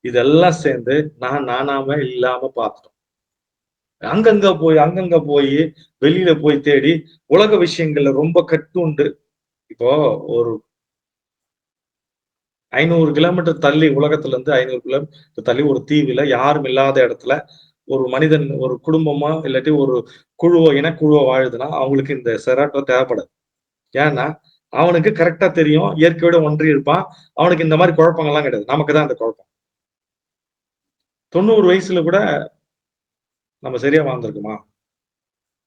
இதெல்லாம் சேர்ந்து நானாம இல்லாம பார்த்துட்டோம். அங்கங்க போய் வெளியில போய் தேடி உலக விஷயங்கள்ல ரொம்ப கட்டுண்டு. இப்போ ஒரு 500 கிலோமீட்டர் தள்ளி, உலகத்துல இருந்து 500 கிலோமீட்டர் தள்ளி ஒரு தீவுல யாரும் இல்லாத இடத்துல ஒரு மனிதன், ஒரு குடும்பமா இல்லாட்டி ஒரு குழுவோ, இனக்குழுவோ வாழுதுன்னா அவங்களுக்கு இந்த செராட்டோ தேவைப்படாது. ஏன்னா அவனுக்கு கரெக்டா தெரியும், இயற்கையோட ஒன்றி இருப்பான். அவனுக்கு இந்த மாதிரி குழப்பங்கள்லாம் கிடையாது. நமக்கு தான் அந்த குழப்பம். 90 வயசுல கூட நம்ம சரியா வாழ்ந்திருக்குமா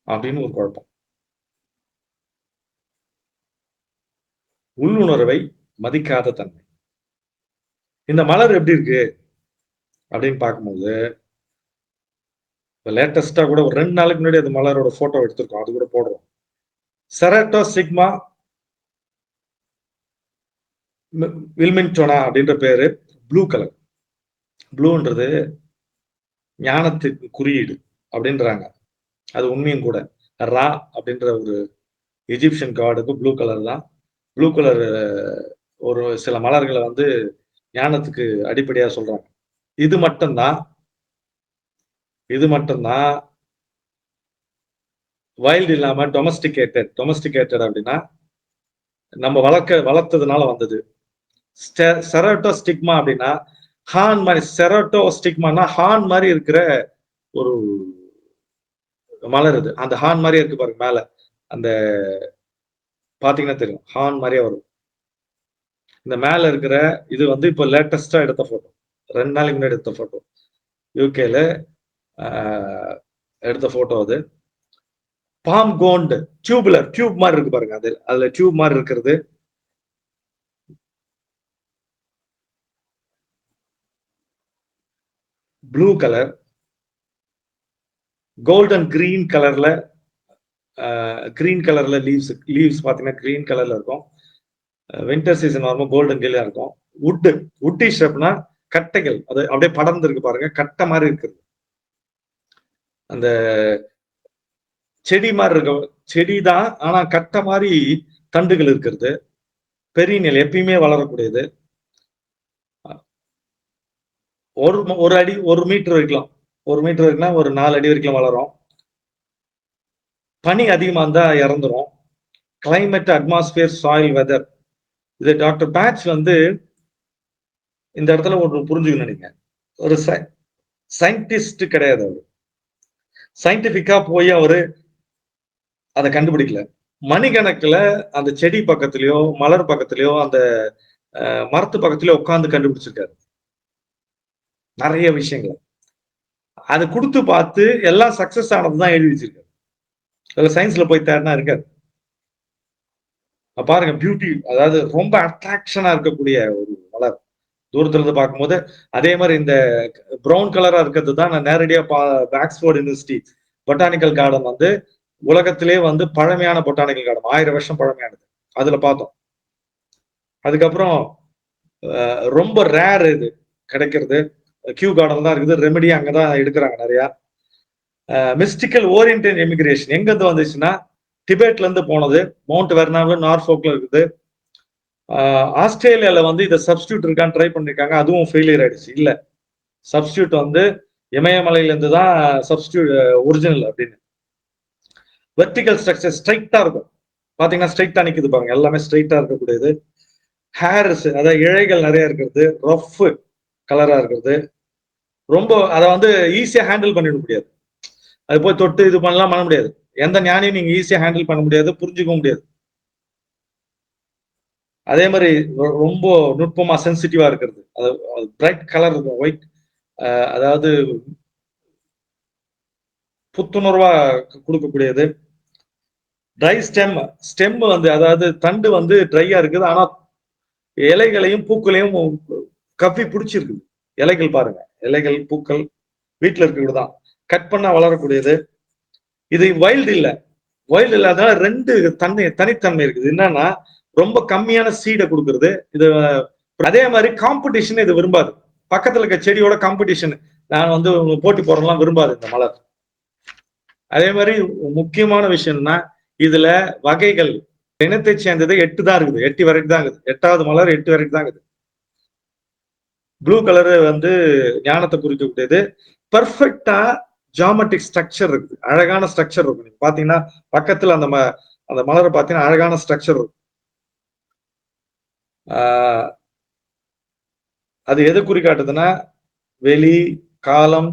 அப்படின்னு ஒரு குழப்பம். உள்ளுணர்வை மதிக்காத தன்மை. இந்த மலர் எப்படி இருக்கு அப்படின்னு பார்க்கும்போது, லேட்டஸ்டா கூட ஒரு 2 நாளுக்கு முன்னாடி அந்த மலரோட போட்டோ எடுத்திருக்கோம். அது கூட போடுறோம். செராட்டோ சிக்மா வில்மிங்டோனா அப்படின்ற பேரு. Blue colour. ப்ளூன்றது ஞானத்துக்கு குறியீடு அப்படின்றாங்க. அது உண்மையும் கூட. ரா அப்படின்ற ஒரு எஜிப்சியன் காடுக்கு ப்ளூ கலர் தான். ப்ளூ கலர் ஒரு சில மலர்களை வந்து ஞானத்துக்கு அடிப்படையா சொல்றாங்க. இது மட்டும்தான் வைல்டு இல்லாம டொமஸ்டிகேட்டட் அப்படின்னா நம்ம வளர்த்ததுனால வந்தது. செரோட்டோ ஸ்டிக்மா அப்படின்னா ஹார்ன் மாதிரி. செரோட்டோ ஸ்டிக்மானா ஹார்ன் மாதிரி இருக்கிற ஒரு மலர். இது அந்த ஹார்ன் மாதிரியே இருக்கு பாருங்க மேல. அந்த பாத்தீங்கன்னா தெரியும், ஹார்ன் மாதிரியே வரும். இந்த மேல இருக்கிற இது வந்து இப்போ லேட்டஸ்டா எடுத்த போட்டோ. 2 நாளைக்கு முன்னாடி எடுத்த போட்டோ. யூகேல எடுத்த போட்டோ அது. பாம் கோண்ட் டியூப் மாதிரி இருக்கு பாருங்க. அதுல டியூப் மாதிரி இருக்கிறது. ப்ளூ கலர், கோல்டன் கிரீன் கலர்ல லீவ்ஸ் பாத்தீங்கன்னா கிரீன் கலர்ல இருக்கும். வின்டர் சீசன் வரும்போது கோல்டன் கிரீனா இருக்கும். உட்டி ஷேப்னா கட்டைகள், அது அப்படியே படர்ந்து இருக்கு பாருங்க, கட்டை மாதிரி இருக்குது. அந்த செடி மாதிரி இருக்க செடி தான், ஆனா கட்டை மாதிரி தண்டுகள் இருக்கிறது. பெரிய நிலை எப்பயுமே வளரக்கூடியது. ஒரு அடி 1 மீட்டர் வைக்கலாம். 1 மீட்டர் இருக்குன்னா ஒரு 4 அடி வரைக்கும் வளரும். பனி அதிகமா இருந்தா இறந்துரும். Climate, atmosphere, soil, weather. இது டாக்டர் பேட்ச் வந்து இந்த இடத்துல ஒரு புரிஞ்சுக்கணும். நீங்க ஒரு சயின்டிஸ்ட் கிடையாது. அவரு சயின்டிபிக்கா போய் அவரு அதை கண்டுபிடிக்கல. மணிக்கணக்குல அந்த செடி பக்கத்துலயோ, மலர் பக்கத்துலயோ, அந்த மரத்து பக்கத்துலயோ உட்கார்ந்து கண்டுபிடிச்சிருக்காரு நிறைய விஷயங்களை. அதை கொடுத்து பார்த்து எல்லாம் சக்சஸ் ஆனதுதான் எழுதி வச்சிருக்காரு. அதுல சயின்ஸ்ல போய் தேடினா இருக்காது. பாருங்க, பியூட்டி, அதாவது ரொம்ப அட்ராக்ஷனா இருக்கக்கூடிய ஒரு மலர் தூரத்துல இருந்து பார்க்கும்போது. அதே மாதிரி இந்த ப்ரௌன் கலரா இருக்கிறது தான் நான் நேரடியா ஆக்ஸ்போர்ட் யூனிவர்சிட்டி பொட்டானிக்கல் கார்டன் வந்து உலகத்திலே வந்து பழமையான பொட்டானிக்கல் கார்டன், 1000 வருஷம் பழமையானது. அதுல பார்த்தோம். அதுக்கப்புறம் ரொம்ப ரேர் இது கிடைக்கிறது கியூ கார்டன் தான் இருக்குது. ரெமெடி அங்கதான் எடுக்கிறாங்க நிறைய. மிஸ்டிக்கல் ஓரியன்டல் எமிகிரேஷன் எங்க இருந்து வந்துச்சுன்னா டிபேட்ல இருந்து போனது. மவுண்ட் வெர்னாவில் நார்ஃபோக்ல இருக்குது. ஆஸ்திரேலியால வந்து இதை சப்ஸ்டியூட் இருக்கான்னு ட்ரை பண்ணிருக்காங்க. அதுவும் ஃபெயிலியர் ஆயிடுச்சு. இல்ல, சப்ஸ்டியூட் வந்து இமயமலையில இருந்து தான் சப்ஸ்டியூட் ஒரிஜினல் அப்படின்னு. வெர்டிகல் ஸ்ட்ரக்சர் ஸ்ட்ரைட்டா இருக்கும். பாத்தீங்கன்னா ஸ்ட்ரைட்டா நிக்குது பாருங்க, எல்லாமே ஸ்ட்ரைட்டா இருக்கக்கூடியது. ஹேர்ஸ், அதாவது இழைகள் நிறைய இருக்கிறது. ரஃப் கலரா இருக்கிறது. ரொம்ப அதை வந்து ஈஸியா ஹேண்டில் பண்ணிட முடியாது. அது போய் தொட்டு இது பண்ணலாம் பண்ண முடியாது. எந்த ஞானியும் நீங்க ஈஸியா ஹேண்டில் பண்ண முடியாது, புரிஞ்சுக்க முடியாது. அதே மாதிரி ரொம்ப நுட்பமா சென்சிட்டிவா இருக்கிறது. அது பிரைட் கலர் இருக்கும், ஒயிட். அதாவது புத்துணர்வா கொடுக்கக்கூடியது. ட்ரை ஸ்டெம் வந்து, அதாவது தண்டு வந்து ட்ரையா இருக்குது, ஆனா இலைகளையும் பூக்களையும் கப்பி பிடிச்சிருக்குது. இலைகள் பாருங்க, இலைகள் பூக்கள் வீட்டுல இருக்கக்கூடியதான், கட் பண்ணா வளரக்கூடியது. இது வைல்டு இல்ல. வைல்டு இல்லாத 2 தனித்தன்மை இருக்குது. என்னன்னா ரொம்ப கம்மியான சீடை கொடுக்கறது இது. அதே மாதிரி காம்படிஷன் இது விரும்பாது. பக்கத்துல இருக்க செடியோட காம்படிஷன், நான் வந்து போட்டி போறதெல்லாம் விரும்பாது இந்த மலர். அதே மாதிரி முக்கியமான விஷயம்னா இதுல வகைகள், இனத்தை சேர்ந்தது 8 தான் இருக்குது. 8 வரைக்கும் தான் இருக்குது. 8வது மலர் 8 வரைக்கும் தான் இருக்குது. ப்ளூ கலர் வந்து ஞானத்தை குறிக்கக்கூடியது. பெர்ஃபெக்டா ஜியாமெட்ரிக் ஸ்ட்ரக்சர் இருக்குது. அழகான ஸ்ட்ரக்சர் இருக்கும். நீங்க பாத்தீங்கன்னா பக்கத்துல அந்த மலரை பாத்தீங்கன்னா அழகான ஸ்ட்ரக்சர் இருக்கும். அது எதை குறிக்காட்டுதுன்னா வெளி, காலம்,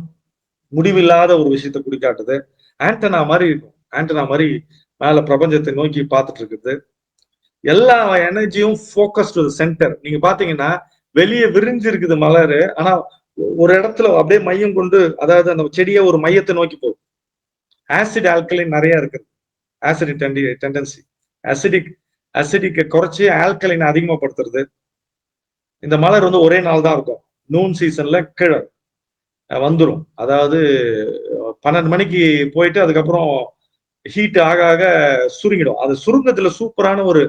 முடிவில்லாத ஒரு விஷயத்த குறிக்காட்டுது. ஆண்டனா மாதிரி இருக்கும். ஆண்டனா மாதிரி மேல பிரபஞ்சத்தை நோக்கி பார்த்துட்டு இருக்குது. எல்லா எனர்ஜியும் ஃபோக்கஸ் டு சென்டர். நீங்க பாத்தீங்கன்னா வெளியே விரிஞ்சு இருக்குது மலர், ஆனா ஒரு இடத்துல அப்படியே மையம் கொண்டு, அதாவது அந்த செடியை ஒரு மையத்தை நோக்கி போகும். ஆசிட் ஆல்கலைன் நிறைய இருக்கு. ஆசிடிக் டெண்டன்சி, அசிடிக் குறைச்சி ஆல்கலைன் அதிகமாகப்படுத்துறது. இந்த மலர் வந்து ஒரே நாள் தான் இருக்கும். நூன் சீசன்ல கீழே வந்துடும். அதாவது 12 மணிக்கு போயிட்டு அதுக்கப்புறம் ஹீட் ஆக ஆக சுருங்கிடும். அது சுருங்கத்துல சூப்பரான ஒரு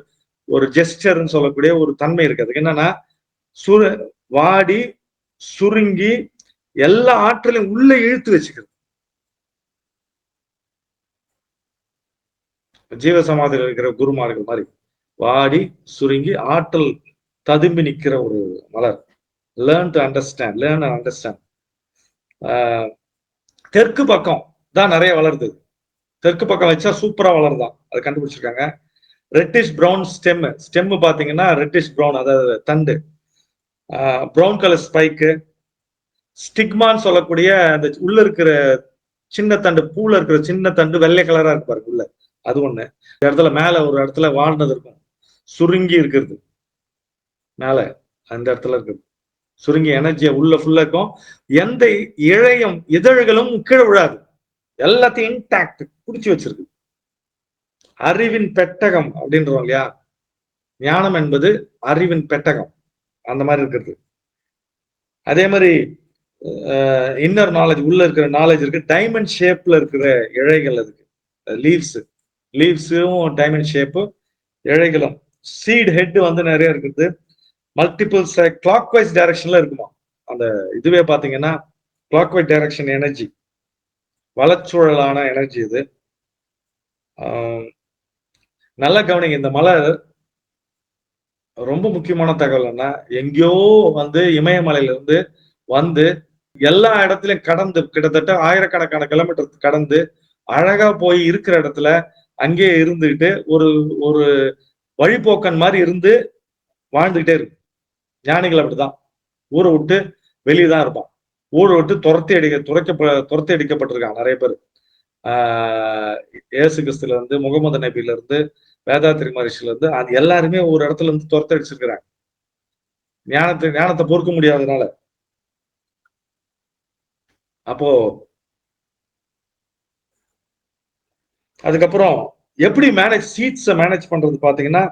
ஒரு ஜெஸ்டர்ன்னு சொல்லக்கூடிய ஒரு தன்மை இருக்கு. அதுக்கு என்னன்னா வாடி சுருங்கி எல்லா ஆற்றலையும் உள்ள இழுத்து வச்சுக்கிறது. ஜீவசமாதியில் இருக்கிற குருமார்கள் மாதிரி வாடி சுருங்கி ஆற்றல் ததும்பி நிற்கிற ஒரு மலர். Learn to understand, learn and understand. தெற்கு பக்கம் தான் நிறைய வளருது. தெற்கு பக்கம் வச்சா சூப்பரா வளருதான், அதை கண்டுபிடிச்சிருக்காங்க. ரெட்டிஷ் பிரவுன் ஸ்டெம் பாத்தீங்கன்னா ரெட்டிஷ் பிரவுன், அதாவது தண்டு பிரவுன் கலர் ஸ்பைக்கு. ஸ்டிக்மான்னு சொல்லக்கூடிய அந்த உள்ள இருக்கிற சின்ன தண்டு, பூல இருக்கிற சின்ன தண்டு வெள்ளை கலரா இருக்கு பாருங்க உள்ள, அது ஒண்ணு. இந்த இடத்துல மேல ஒரு இடத்துல வாழ்ந்தது இருக்கும், சுருங்கி இருக்கிறது மேல அந்த இடத்துல இருக்குது. சுருங்கி எனர்ஜியா உள்ள ஃபுல்லா இருக்கும். எந்த இழையும் இதழ்களும் கீழே விழாது, எல்லாத்தையும் இன்டாக்ட் பிடிச்சி வச்சிருக்கு. அறிவின் பெட்டகம் அப்படின்றோம் இல்லையா, ஞானம் என்பது அறிவின் பெட்டகம், அந்த மாதிரி இருக்கிறது. அதே மாதிரி இன்னர் நாலேஜ், உள்ள இருக்கிற நாலேஜ் இருக்கு. டைமண்ட் ஷேப்ல இருக்கிற இழைகள் இருக்கு, லீவ்ஸும் டைமண்ட் ஷேப்பு, இழைகளும். சீட் ஹெட் வந்து நிறைய இருக்குது. மல்டிபிள் கிளாக் வைஸ் டைரக்ஷன்ல இருக்குமா அந்த இதுவே பாத்தீங்கன்னா, கிளாக் வைஸ் டைரக்ஷன் எனர்ஜி, வளச்சூழலான எனர்ஜி இது. நல்ல கவனிங்க, இந்த மலர் ரொம்ப முக்கியமான தகவல் என்ன, எங்கேயோ வந்து இமயமலையில இருந்து வந்து எல்லா இடத்துலயும் கடந்து கிட்டத்தட்ட ஆயிரக்கணக்கான கிலோமீட்டர் கடந்து அழகா போய் இருக்கிற இடத்துல அங்கேயே இருந்துகிட்டு ஒரு ஒரு வழிபோக்கன் மாதிரி இருந்து வாழ்ந்துகிட்டே இருக்கு. ஞானிகள் அப்படிதான், ஊரை விட்டு வெளியே தான் இருப்பான். ஊரை விட்டு துரத்தி அடிக்கப்பட்டிருக்காங்க நிறைய பேர். இயேசு கிறிஸ்துல இருந்து, முகமது நபியில இருந்து, வேதாத்திரி மகரிஷில இருந்து, அது எல்லாருமே ஒரு இடத்துல இருந்து துரத்தி அடிச்சிருக்கிறாங்க, ஞானத்தை பொறுக்க முடியாததுனால. அப்போ அதுக்கப்புறம் எப்படி சீட்ஸை மேனேஜ் பண்றது பாத்தீங்கன்னா,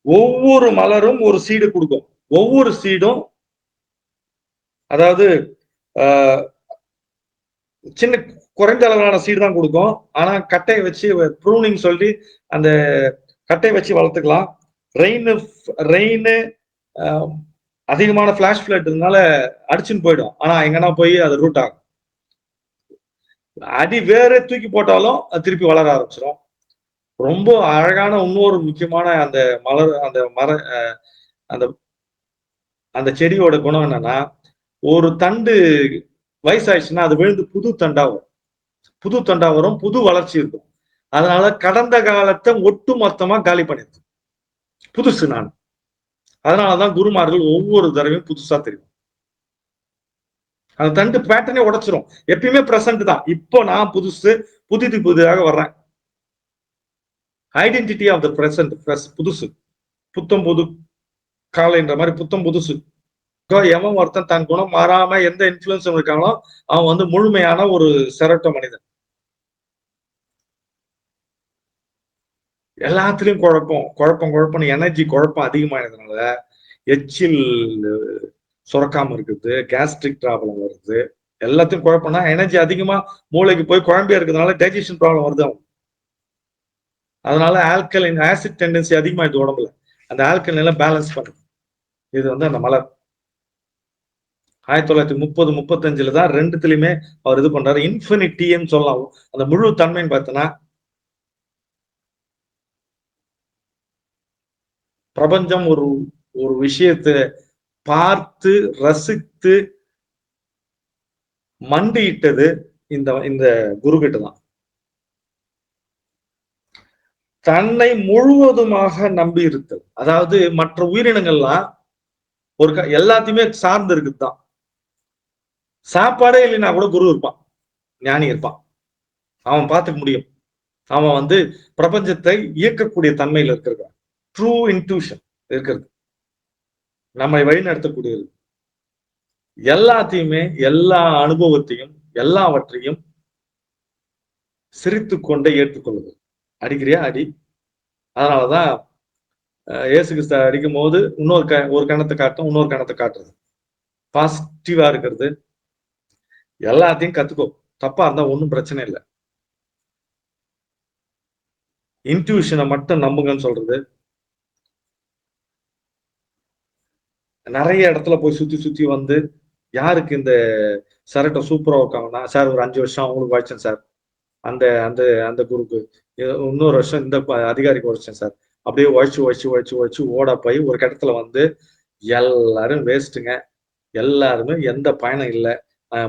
ஒவ்வொரு மலரும் ஒரு சீடு கொடுக்கும். ஒவ்வொரு சீடும் அதாவது சின்ன குறைந்த அளவிலான சீடு தான் கொடுக்கும். ஆனா கட்டையை வச்சு ப்ரூனிங் சொல்லி அந்த கட்டையை வச்சு வளர்த்துக்கலாம். ரெயின் அதிகமான பிளாஷ் ஃபிளட் இருந்தால அடிச்சுன்னு போயிடும். ஆனா எங்கன்னா போய் அது ரூட் ஆகும். அடி வேற தூக்கி போட்டாலும் அது திருப்பி வளர ஆரம்பிச்சிடும். ரொம்ப அழகான இன்னொரு முக்கியமான அந்த மலர், அந்த அந்த அந்த செடியோட குணம் என்னன்னா, ஒரு தண்டு வயசாயிடுச்சுன்னா அது விழுந்து புது தண்டா வரும், புது வளர்ச்சி இருக்கும். அதனால கடந்த காலத்தை ஒட்டு மொத்தமா காலி பண்ணிருக்கு, புதுசு நான். அதனாலதான் குருமார்கள் ஒவ்வொரு தடவையும் புதுசா தெரியும். அந்த தண்டு பேட்டர்னே உடைச்சிரும். எப்பயுமே பிரசன்ட் தான். இப்போ நான் புதிதாக வர்றேன். ஐடென்டிட்டி ஆஃப் த பிரசன்ட், புதுசு, புத்தம் புது காலைன்ற மாதிரி புத்தம் புதுசு. எவன் ஒருத்தன் தன் குணம் மாறாம எந்த இன்ஃபுளுன்ஸும் இருக்காங்களோ அவன் வந்து முழுமையான ஒரு செரட்ட மனிதன். எல்லாத்துலயும் குழப்பம் எனர்ஜி குழப்பம் அதிகமானதுனால எச்சில் சுரக்காம இருக்குது, கேஸ்ட்ரிக் ப்ராப்ளம் வருது. எல்லாத்தையும் குழப்பம்னா எனர்ஜி அதிகமா மூளைக்கு போய் குழம்பியா இருக்கிறதுனால டைஜஷன் ப்ராப்ளம் வருது அவன். அதனால ஆல்கலைன், ஆசிட் டெண்டன்சி அதிகமாயிடுது உடம்புல. அந்த ஆல்கலைன் எல்லாம் பேலன்ஸ் பண்ணுது. இது வந்து அந்த மலர் 1930-35 தான் ரெண்டுத்துலயுமே அவர் இது பண்றாரு. இன்ஃபினிட்டின்னு சொல்லலாம், அந்த முழு தன்மைன்னு பார்த்தோன்னா, பிரபஞ்சம் ஒரு ஒரு விஷயத்தை பார்த்து ரசித்து மண்டியிட்டது இந்த இந்த குரு கிட்ட தான். தன்னை முழுவதுமாக நம்பி இருத்தல். அதாவது மற்ற உயிரினங்கள்லாம் எல்லாத்தையுமே சார்ந்து இருக்குதுதான். சாப்பாடே இல்லைன்னா கூட குரு இருப்பான், ஞானி இருப்பான், அவன் பார்த்துக்க முடியும். அவன் வந்து பிரபஞ்சத்தை இயக்கக்கூடிய தன்மையில் இருக்கிறான். ட்ரூ இன்ட்யூஷன் இருக்கிறது, நம்மை வழிநடத்தக்கூடியது. எல்லாத்தையுமே, எல்லா அனுபவத்தையும், எல்லாவற்றையும் சிரித்து கொண்டே ஏற்றுக்கொள்வது. அடிக்கிறியா அடி. அதனாலதான் இயேசு கிறிஸ்து அடிக்கும் போது ஒரு கணத்தை காட்டும், இன்னொரு கணத்தை காட்டுறது. பாசிட்டிவா இருக்கிறது. எல்லாத்தையும் கத்துக்கோ, தப்பா இருந்தா ஒன்றும் பிரச்சனை இல்லை. இன்ட்யூஷனை மட்டும் நம்புங்கன்னு சொல்றது. நிறைய இடத்துல போய் சுத்தி சுத்தி வந்து யாருக்கு இந்த சரட்டை சூப்பரா இருக்காங்கன்னா, சார் ஒரு 5 வருஷம் அவங்களுக்கு வாய்ச்சேன் சார், அந்த அந்த அந்த குரூப்பு இன்னொரு வருஷம் இந்த அதிகாரிக்கு உழைச்சேன் சார். அப்படியே உழைச்சு ஓட போய் ஒரு கட்டத்துல வந்து எல்லாரும் வேஸ்ட்டுங்க, எல்லாருமே எந்த பயணம் இல்லை.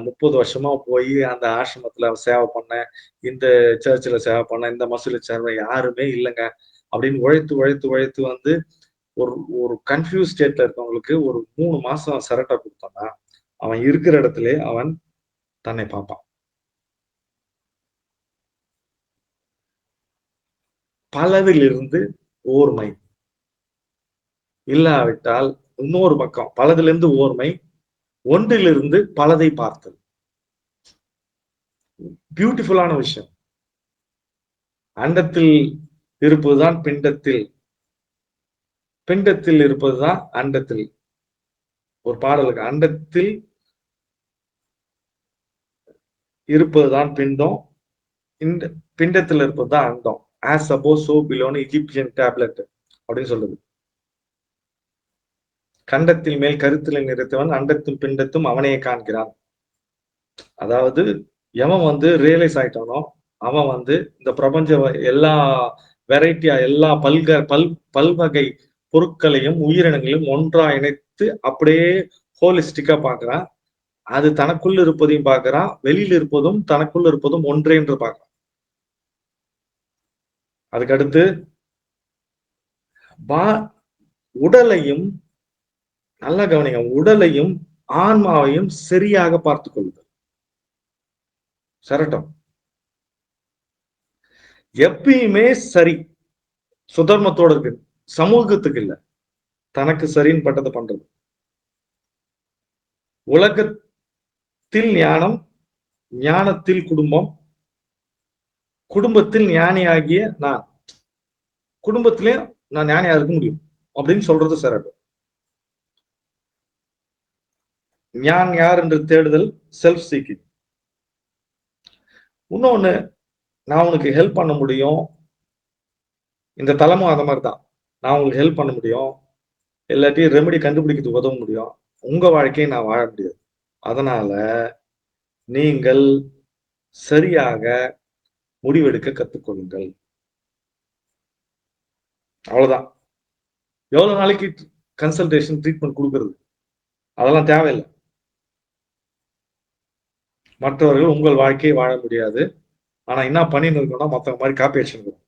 30 வருஷமா போய் அந்த ஆசிரமத்துல சேவை பண்ணேன், இந்த சர்ச்சில் சேவை பண்ணேன், இந்த மசூல சேவை, யாருமே இல்லைங்க அப்படின்னு உழைத்து வந்து ஒரு ஒரு கன்ஃபியூஸ் ஸ்டேட்ல இருக்கவங்களுக்கு ஒரு 3 மாசம் சரட்டா கொடுத்தோம்னா அவன் இருக்கிற இடத்துல அவன் தன்னை பார்ப்பான். பலதிலிருந்து ஓர்மை இல்லாவிட்டால் இன்னொரு பக்கம், பலதிலிருந்து ஓர்மை, ஒன்றிலிருந்து பலதை பார்த்தல். பியூட்டிஃபுல்லான விஷயம். அண்டத்தில் இருப்பதுதான் பிண்டத்தில், பிண்டத்தில் இருப்பதுதான் அண்டத்தில். ஒரு பாடலுக்கு, அண்டத்தில் இருப்பதுதான் பிண்டம், இந்த பிண்டத்தில் இருப்பதுதான் அண்டம். ஆஸ் சப்போஸ் சோ பிலோன்னு இஜிப்சியன் டேப்லெட் அப்படின்னு சொல்லுது. கண்டத்தில் மேல் கருத்தில் நிறுத்தவன் அண்டத்தும் பிண்டத்தும் அவனையே காண்கிறான். அதாவது எவன் வந்து ரியலைஸ் ஆயிட்டானோ அவன் வந்து இந்த பிரபஞ்ச எல்லா வெரைட்டியா, எல்லா பல்வகை பொருட்களையும் உயிரினங்களையும் ஒன்றா இணைத்து அப்படியே ஹோலிஸ்டிக்கா பாக்குறான். அது தனக்குள்ள இருப்பதையும் பார்க்கிறான், வெளியில் இருப்பதும் தனக்குள்ள இருப்பதும் ஒன்றே என்று பார்க்கிறான். அதுக்கடுத்து உடலையும், நல்லா கவனிங்க, உடலையும் ஆன்மாவையும் சரியாக பார்த்துக் கொள்ளுதல். சரட்டம் எப்பயுமே சரி, சுதர்மத்தோட இருக்கு, சமூகத்துக்கு இல்ல, தனக்கு சரின்னு பட்டதை பண்றது. உலகத்தில் ஞானம், ஞானத்தில் குடும்பம், குடும்பத்தில் ஞானியாகிய நான், குடும்பத்திலே நான் ஞானியா இருக்க முடியும் அப்படின்னு சொல்றது சரட்டம். ஞான் யார் என்று தேடுதல், செல்ஃப் சீக்கிங். இன்னொன்னு, நான் உனக்கு ஹெல்ப் பண்ண முடியும், இந்த தலமும் அந்த மாதிரி தான், நான் உங்களுக்கு ஹெல்ப் பண்ண முடியும், இல்லாட்டி ரெமெடி கண்டுபிடிக்கிறதுக்கு உதவ முடியும், உங்க வாழ்க்கையை நான் வாழ முடியாது. அதனால நீங்கள் சரியாக முடிவெடுக்க கத்துக்கொள்ளுங்கள். அவ்வளவுதான். எவ்வளவு நாளைக்கு கன்சல்டேஷன் ட்ரீட்மெண்ட் கொடுக்கறது, அதெல்லாம் தேவையில்லை. மற்றவர்கள் உங்கள் வாழ்க்கையை வாழ முடியாது. ஆனா என்ன பண்ணின்னு இருக்கோம்னா மற்றவங்க மாதிரி காப்பி அடிச்சுக்கணும்.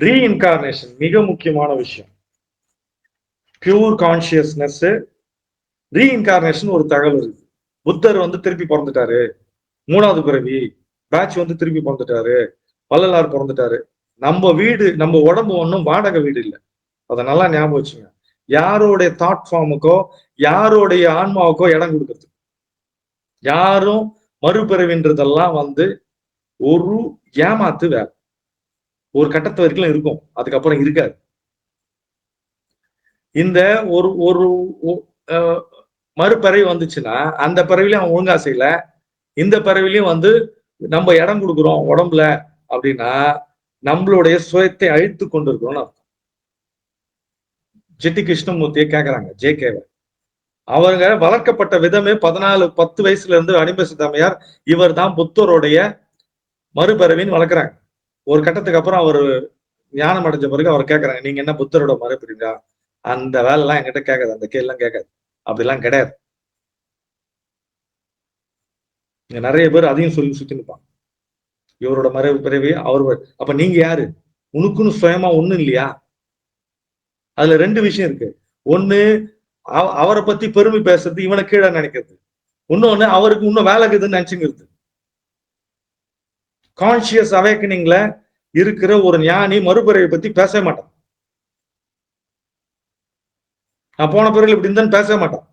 ரீஇன்கார்னேஷன் மிக முக்கியமான விஷயம். பியூர் கான்சியஸ்னஸ், ரீஇன்கார்னேஷன் ஒரு தகவல் இருக்கு. புத்தர் வந்து திருப்பி பிறந்துட்டாரு, 3வது பிறவி, பேட்ச் வந்து திருப்பி பிறந்துட்டாரு, வள்ளலார் பிறந்துட்டாரு. நம்ம வீடு, நம்ம உடம்பு ஒன்றும் வாடகை வீடு இல்லை, அதை நல்லா ஞாபகம் வச்சுங்க. யாரோடைய தாட் ஃபார்முக்கோ, யாரோடைய ஆன்மாவுக்கோ இடம் கொடுக்கறது. யாரும் மறுபிறவின்றதெல்லாம் வந்து ஒரு ஏமாத்து வேலை. ஒரு கட்டத்து வரைக்கும் இருக்கும், அதுக்கப்புறம் இருக்காது. இந்த ஒரு ஒரு மறுபிறவி வந்துச்சுன்னா அந்த பிறவிலையும் அவன் ஒழுங்கா செய்யல, இந்த பிறவிலையும் வந்து நம்ம இடம் கொடுக்குறோம் உடம்புல அப்படின்னா நம்மளுடைய சுயத்தை அழித்து கொண்டிருக்கிறோம்னு அர்த்தம். ஜெட்டி கிருஷ்ணமூர்த்தியை கேட்கறாங்க, ஜே.கே.வை. அவங்க வளர்க்கப்பட்ட விதமே 10 வயசுல இருந்து அனிப சித்தம்மையார் இவர் தான் புத்தருடைய மறுபிறவின்னு வளர்க்குறாங்க. ஒரு கட்டத்துக்கு அப்புறம் அவர் ஞானம் அடைஞ்ச பிறகு அவர் கேட்கறாங்க, நீங்க என்ன புத்தரோட மறுபிறவியா? அந்த வேலை எல்லாம் என்கிட்ட கேட்காது, அந்த கேள்லாம் கேட்காது, அப்படிலாம் கிடையாது. இங்க நிறைய பேர் அதையும் சொல்லி சுத்தி நிற்பாங்க, இவரோட மறுபிறவி அவர். அப்ப நீங்க யாரு? உனக்குன்னு சுயமா ஒண்ணும் இல்லையா? அதுல 2 விஷயம் இருக்கு. ஒண்ணு, அவரை பத்தி பெருமை பேசுறது, இவனை கீழே நினைக்கிறது. இன்னொன்னு, அவருக்கு இன்னும் வேலை இருக்குதுன்னு நினைச்சுங்கிறது. கான்சியஸ் அவேக்கனிங்ல இருக்கிற ஒரு ஞானி மறுபிறவை பத்தி பேச மாட்டான். நான் போன பிறகு இப்படி இருந்தான்னு பேச மாட்டான்.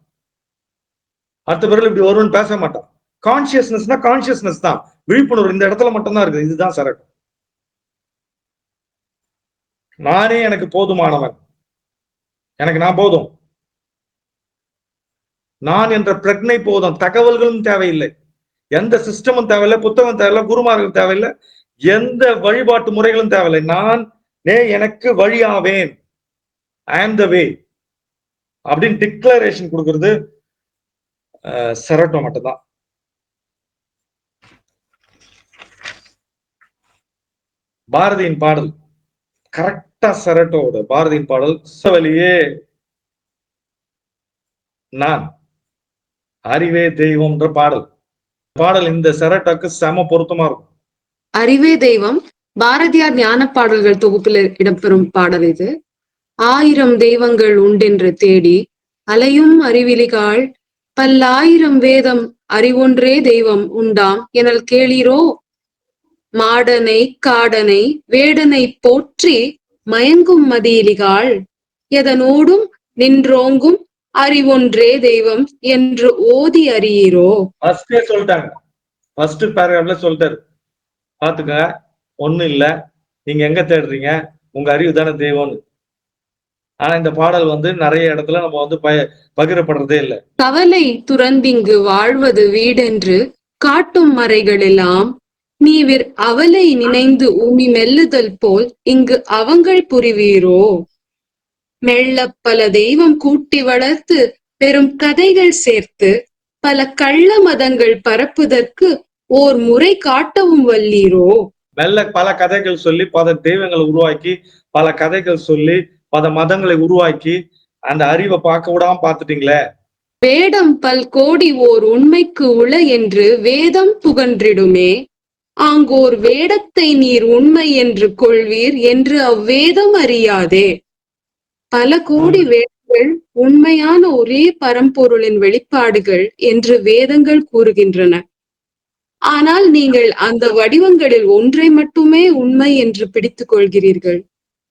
அடுத்த பிறகு இப்படி வரும்னு பேச மாட்டான். கான்சியஸ்னஸ்னா கான்சியஸ்னஸ் தான், விழிப்புணர்வு இந்த இடத்துல மட்டும்தான் இருக்குது. இதுதான் சரக்கு. நானே எனக்கு போதுமானவன், எனக்கு நான் போதும், நான் என்ற பிரக்னை போதும். தகவல்களும் தேவையில்லை, எந்த சிஸ்டமும் தேவையில்லை, புத்தகம் தேவையில்லை, குருமார்கள் தேவையில்லை, எந்த வழிபாட்டு முறைகளும் தேவையில்லை. நான் எனக்கு வழியாவேன், ஐ ஆம் த வே அப்படின்னு டிக்ளரேஷன் கொடுக்கிறது செரட்டோ மட்டும்தான். பாரதியின் பாடல் கரெக்டா செரட்டோட பாரதியின் பாடல், சவலியே நான் அறிவே தெய்வம்ன்ற பாடல். பாடல் இந்த செரட்டோக்கு செம பொருத்தமா இருக்கும். அறிவே தெய்வம் பாரதியார் ஞான பாடல்கள் தொகுப்பில் இடம்பெறும் பாடல் இது. 1000 தெய்வங்கள் உண்டென்று தேடி அலையும் அறிவிலிகாள், 10,000 வேதம் அறிவொன்றே தெய்வம் உண்டாம் எனல் கேளீரோ, மாடனை காடனை வேடனை போற்றி மயங்கும் மதியிலிகாள், எதனோடும் நின்றோங்கும் அறிவொன்றே தெய்வம் என்று ஓதி அறியீரோ. ஃபர்ஸ்டே சொல்லிட்டாங்க, ஃபர்ஸ்ட் பேராகிராஃப்ல சொல்லிட்டாரு. பாத்துக்க, ஒண்ணு இல்ல, நீங்க எங்க தேடுறீங்க, உங்க அறிவு தானே தெய்வம்னு. ஆனா இந்த பாடல் நிறைய இடத்துல நம்ம பகிரப்படுறதே இல்லை. கவலை துறந்திங்கு வாழ்வது வீடென்று காட்டும் மறைகள் எல்லாம் நீவிர் அவலை நினைந்து உமி மெல்லுதல் போல் இங்கு அவங்கள் புரிவீரோ, மெல்ல பல தெய்வம் கூட்டி வளர்த்து பெரும் கதைகள் சேர்த்து பல கள்ள மதங்கள் பரப்புதற்கு ஓர் முறை காட்டவும் வல்லீரோ. மெல்ல பல கதைகள் சொல்லி பல தெய்வங்களை உருவாக்கி, பல கதைகள் சொல்லி பல மதங்களை உருவாக்கி அந்த அறிவை பார்க்க விடாம பார்த்துட்டீங்களே. வேடம் பல் கோடி ஓர் உண்மைக்கு உள என்று வேதம் புகன்றிடுமே, ஆங்கோர் வேடத்தை நீர் உண்மை என்று கொள்வீர் என்று அவ்வேதம் அறியாதே. பல கோடி வேதங்கள் உண்மையான ஒரே பரம்பொருளின் வெளிப்பாடுகள் என்று வேதங்கள் கூறுகின்றன. ஆனால் நீங்கள் அந்த வடிவங்களில் ஒன்றை மட்டுமே உண்மை என்று பிடித்துக் கொள்கிறீர்கள்.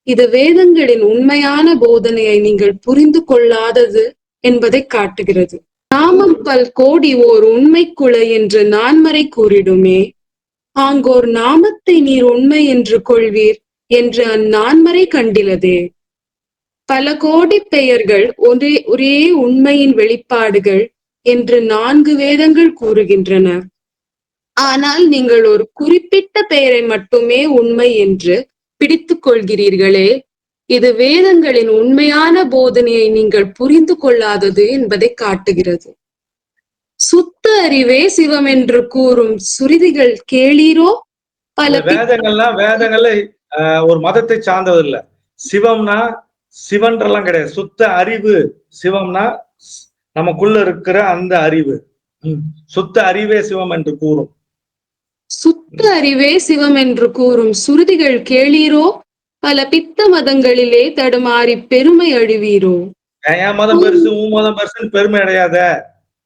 இது வேதங்களின் உண்மையான போதனையை நீங்கள் புரிந்து கொள்ளாதது என்பதை காட்டுகிறது. நாமம் பல் கோடி ஓர் உண்மைக்குள என்று நான்மறை கூறிடுமே, ஆங்கோர் நாமத்தை நீர் உண்மை என்று கொள்வீர் என்று அந்நான்மறை கண்டிலதே. பல கோடி பெயர்கள் ஒரே உண்மையின் வெளிப்பாடுகள் என்று 4 வேதங்கள் கூறுகின்றன. ஆனால் நீங்கள் ஒரு குறிப்பிட்ட பெயரை மட்டுமே உண்மை என்று பிடித்துக் கொள்கிறீர்களே, இது வேதங்களின் உண்மையான போதனையை நீங்கள் புரிந்து கொள்ளாதது என்பதை காட்டுகிறது. சுத்த அறிவே சிவம் என்று கூறும் சுருதிகள் கேளீரோ. பல வேதங்கள்ல ஒரு மதத்தை சார்ந்தது இல்ல. சிவம்னா சிவன்றெல்லாம் கிடையாது. சுத்த அறிவு சிவம்னா நமக்குள்ள இருக்கிற அந்த அறிவு. சுத்த அறிவே சிவம் என்று கூறும். சுத்த அறிவே சிவம் என்று கூறும் சுருதிகள் கேளீரோ. பல பித்த மதங்களிலே தடுமாறி பெருமை அழிவீரோ. என் மதம் பெருசு, உன் மதம் பெருசுன்னு பெருமை அடையாத.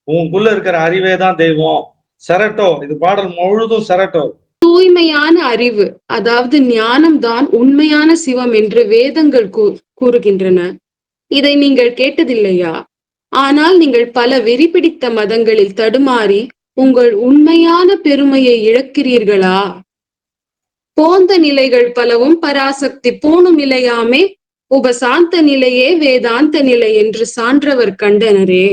உங்களுக்குள்ள இருக்கிற அறிவே தான் தெய்வம். செரட்டோ, இது பாடல் முழுதும் செரட்டோ. தூய்மையான அறிவு, அதாவது ஞானம் தான் உண்மையான சிவம் என்று வேதங்கள் கூறுகின்றன. இதை நீங்கள் கேட்டதில்லையா? ஆனால் நீங்கள் பல வெறி பிடித்த மதங்களில் தடுமாறி உங்கள் உண்மையான பெருமையை இழக்கிறீர்களா? போந்த நிலைகள் பலவும் பராசக்தி போனும் நிலையாமே, உபசாந்த நிலையே வேதாந்த நிலை என்று சான்றவர் கண்டனரே.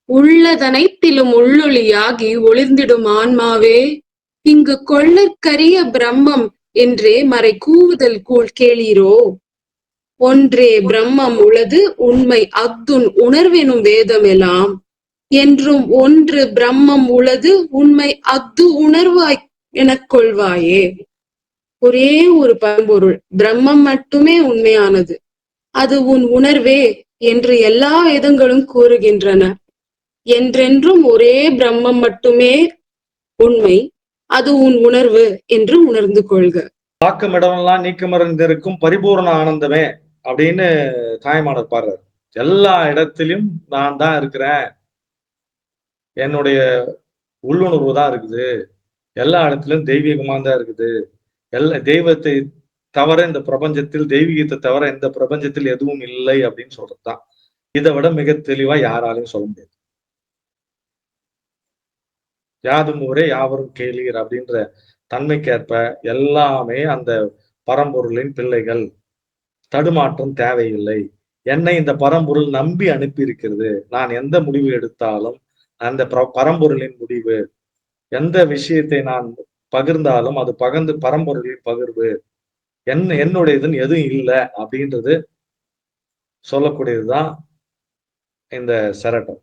உள்ளதனைத்திலும் உள்ளொளியாகி ஒளிர்ந்திடும் ஆன்மாவே, இங்கு கொள்ளற்கரிய பிரம்மம் என்றே மறை கூவுதல் கேளீரோ. ஒன்றே பிரம்மம் உளது உண்மை அஃதுன் உணர்வெனும் வேதமெல்லாம் என்றும் ஒன்று பிரம்மம் உளது உண்மை அஃது உணர்வாய் எனக் கொள்வாயே. ஒரே ஒரு பரம்பொருள் பிரம்மம் மட்டுமே உண்மையானது, அது உன் உணர்வே என்று எல்லா வேதங்களும் கூறுகின்றன. என்றென்றும் ஒரே பிரம்மம் மட்டுமே உண்மை, அது உன் உணர்வு என்று உணர்ந்து கொள்க. வாக்குமிடமெல்லாம் நீக்கமறிந்திருக்கும் பரிபூர்ண ஆனந்தமே அப்படின்னு தாய்மானர் பாடுறாரு எல்லா இடத்திலும் நான் தான் இருக்கிறேன், என்னுடைய உள்ளுணர்வு தான் இருக்குது, எல்லா இடத்திலும் தெய்வீகமா தான் இருக்குது, எல்லா தெய்வத்தை தவிர இந்த பிரபஞ்சத்தில், தெய்வீகத்தை தவிர இந்த பிரபஞ்சத்தில் எதுவும் இல்லை அப்படின்னு சொல்றதுதான். இதை விட மிக தெளிவா யாராலையும் சொல்ல முடியாது. யாதும் ஊரே யாவரும் கேளீர் அப்படின்ற தன்மைக்கேற்ப எல்லாமே அந்த பரம்பொருளின் பிள்ளைகள். தடுமாற்றம் தேவையில்லை. என்னை இந்த பரம்பொருள் நம்பி அனுப்பி இருக்கிறது. நான் எந்த முடிவு எடுத்தாலும் அந்த பரம்பொருளின் முடிவு. எந்த விஷயத்தை நான் பகிர்ந்தாலும் அது பகிர்ந்து பரம்பொருளின் பகிர்வு. என்னுடையதுன்னு எதுவும் இல்லை அப்படின்றது சொல்லக்கூடியதுதான் இந்த சரட்டம்.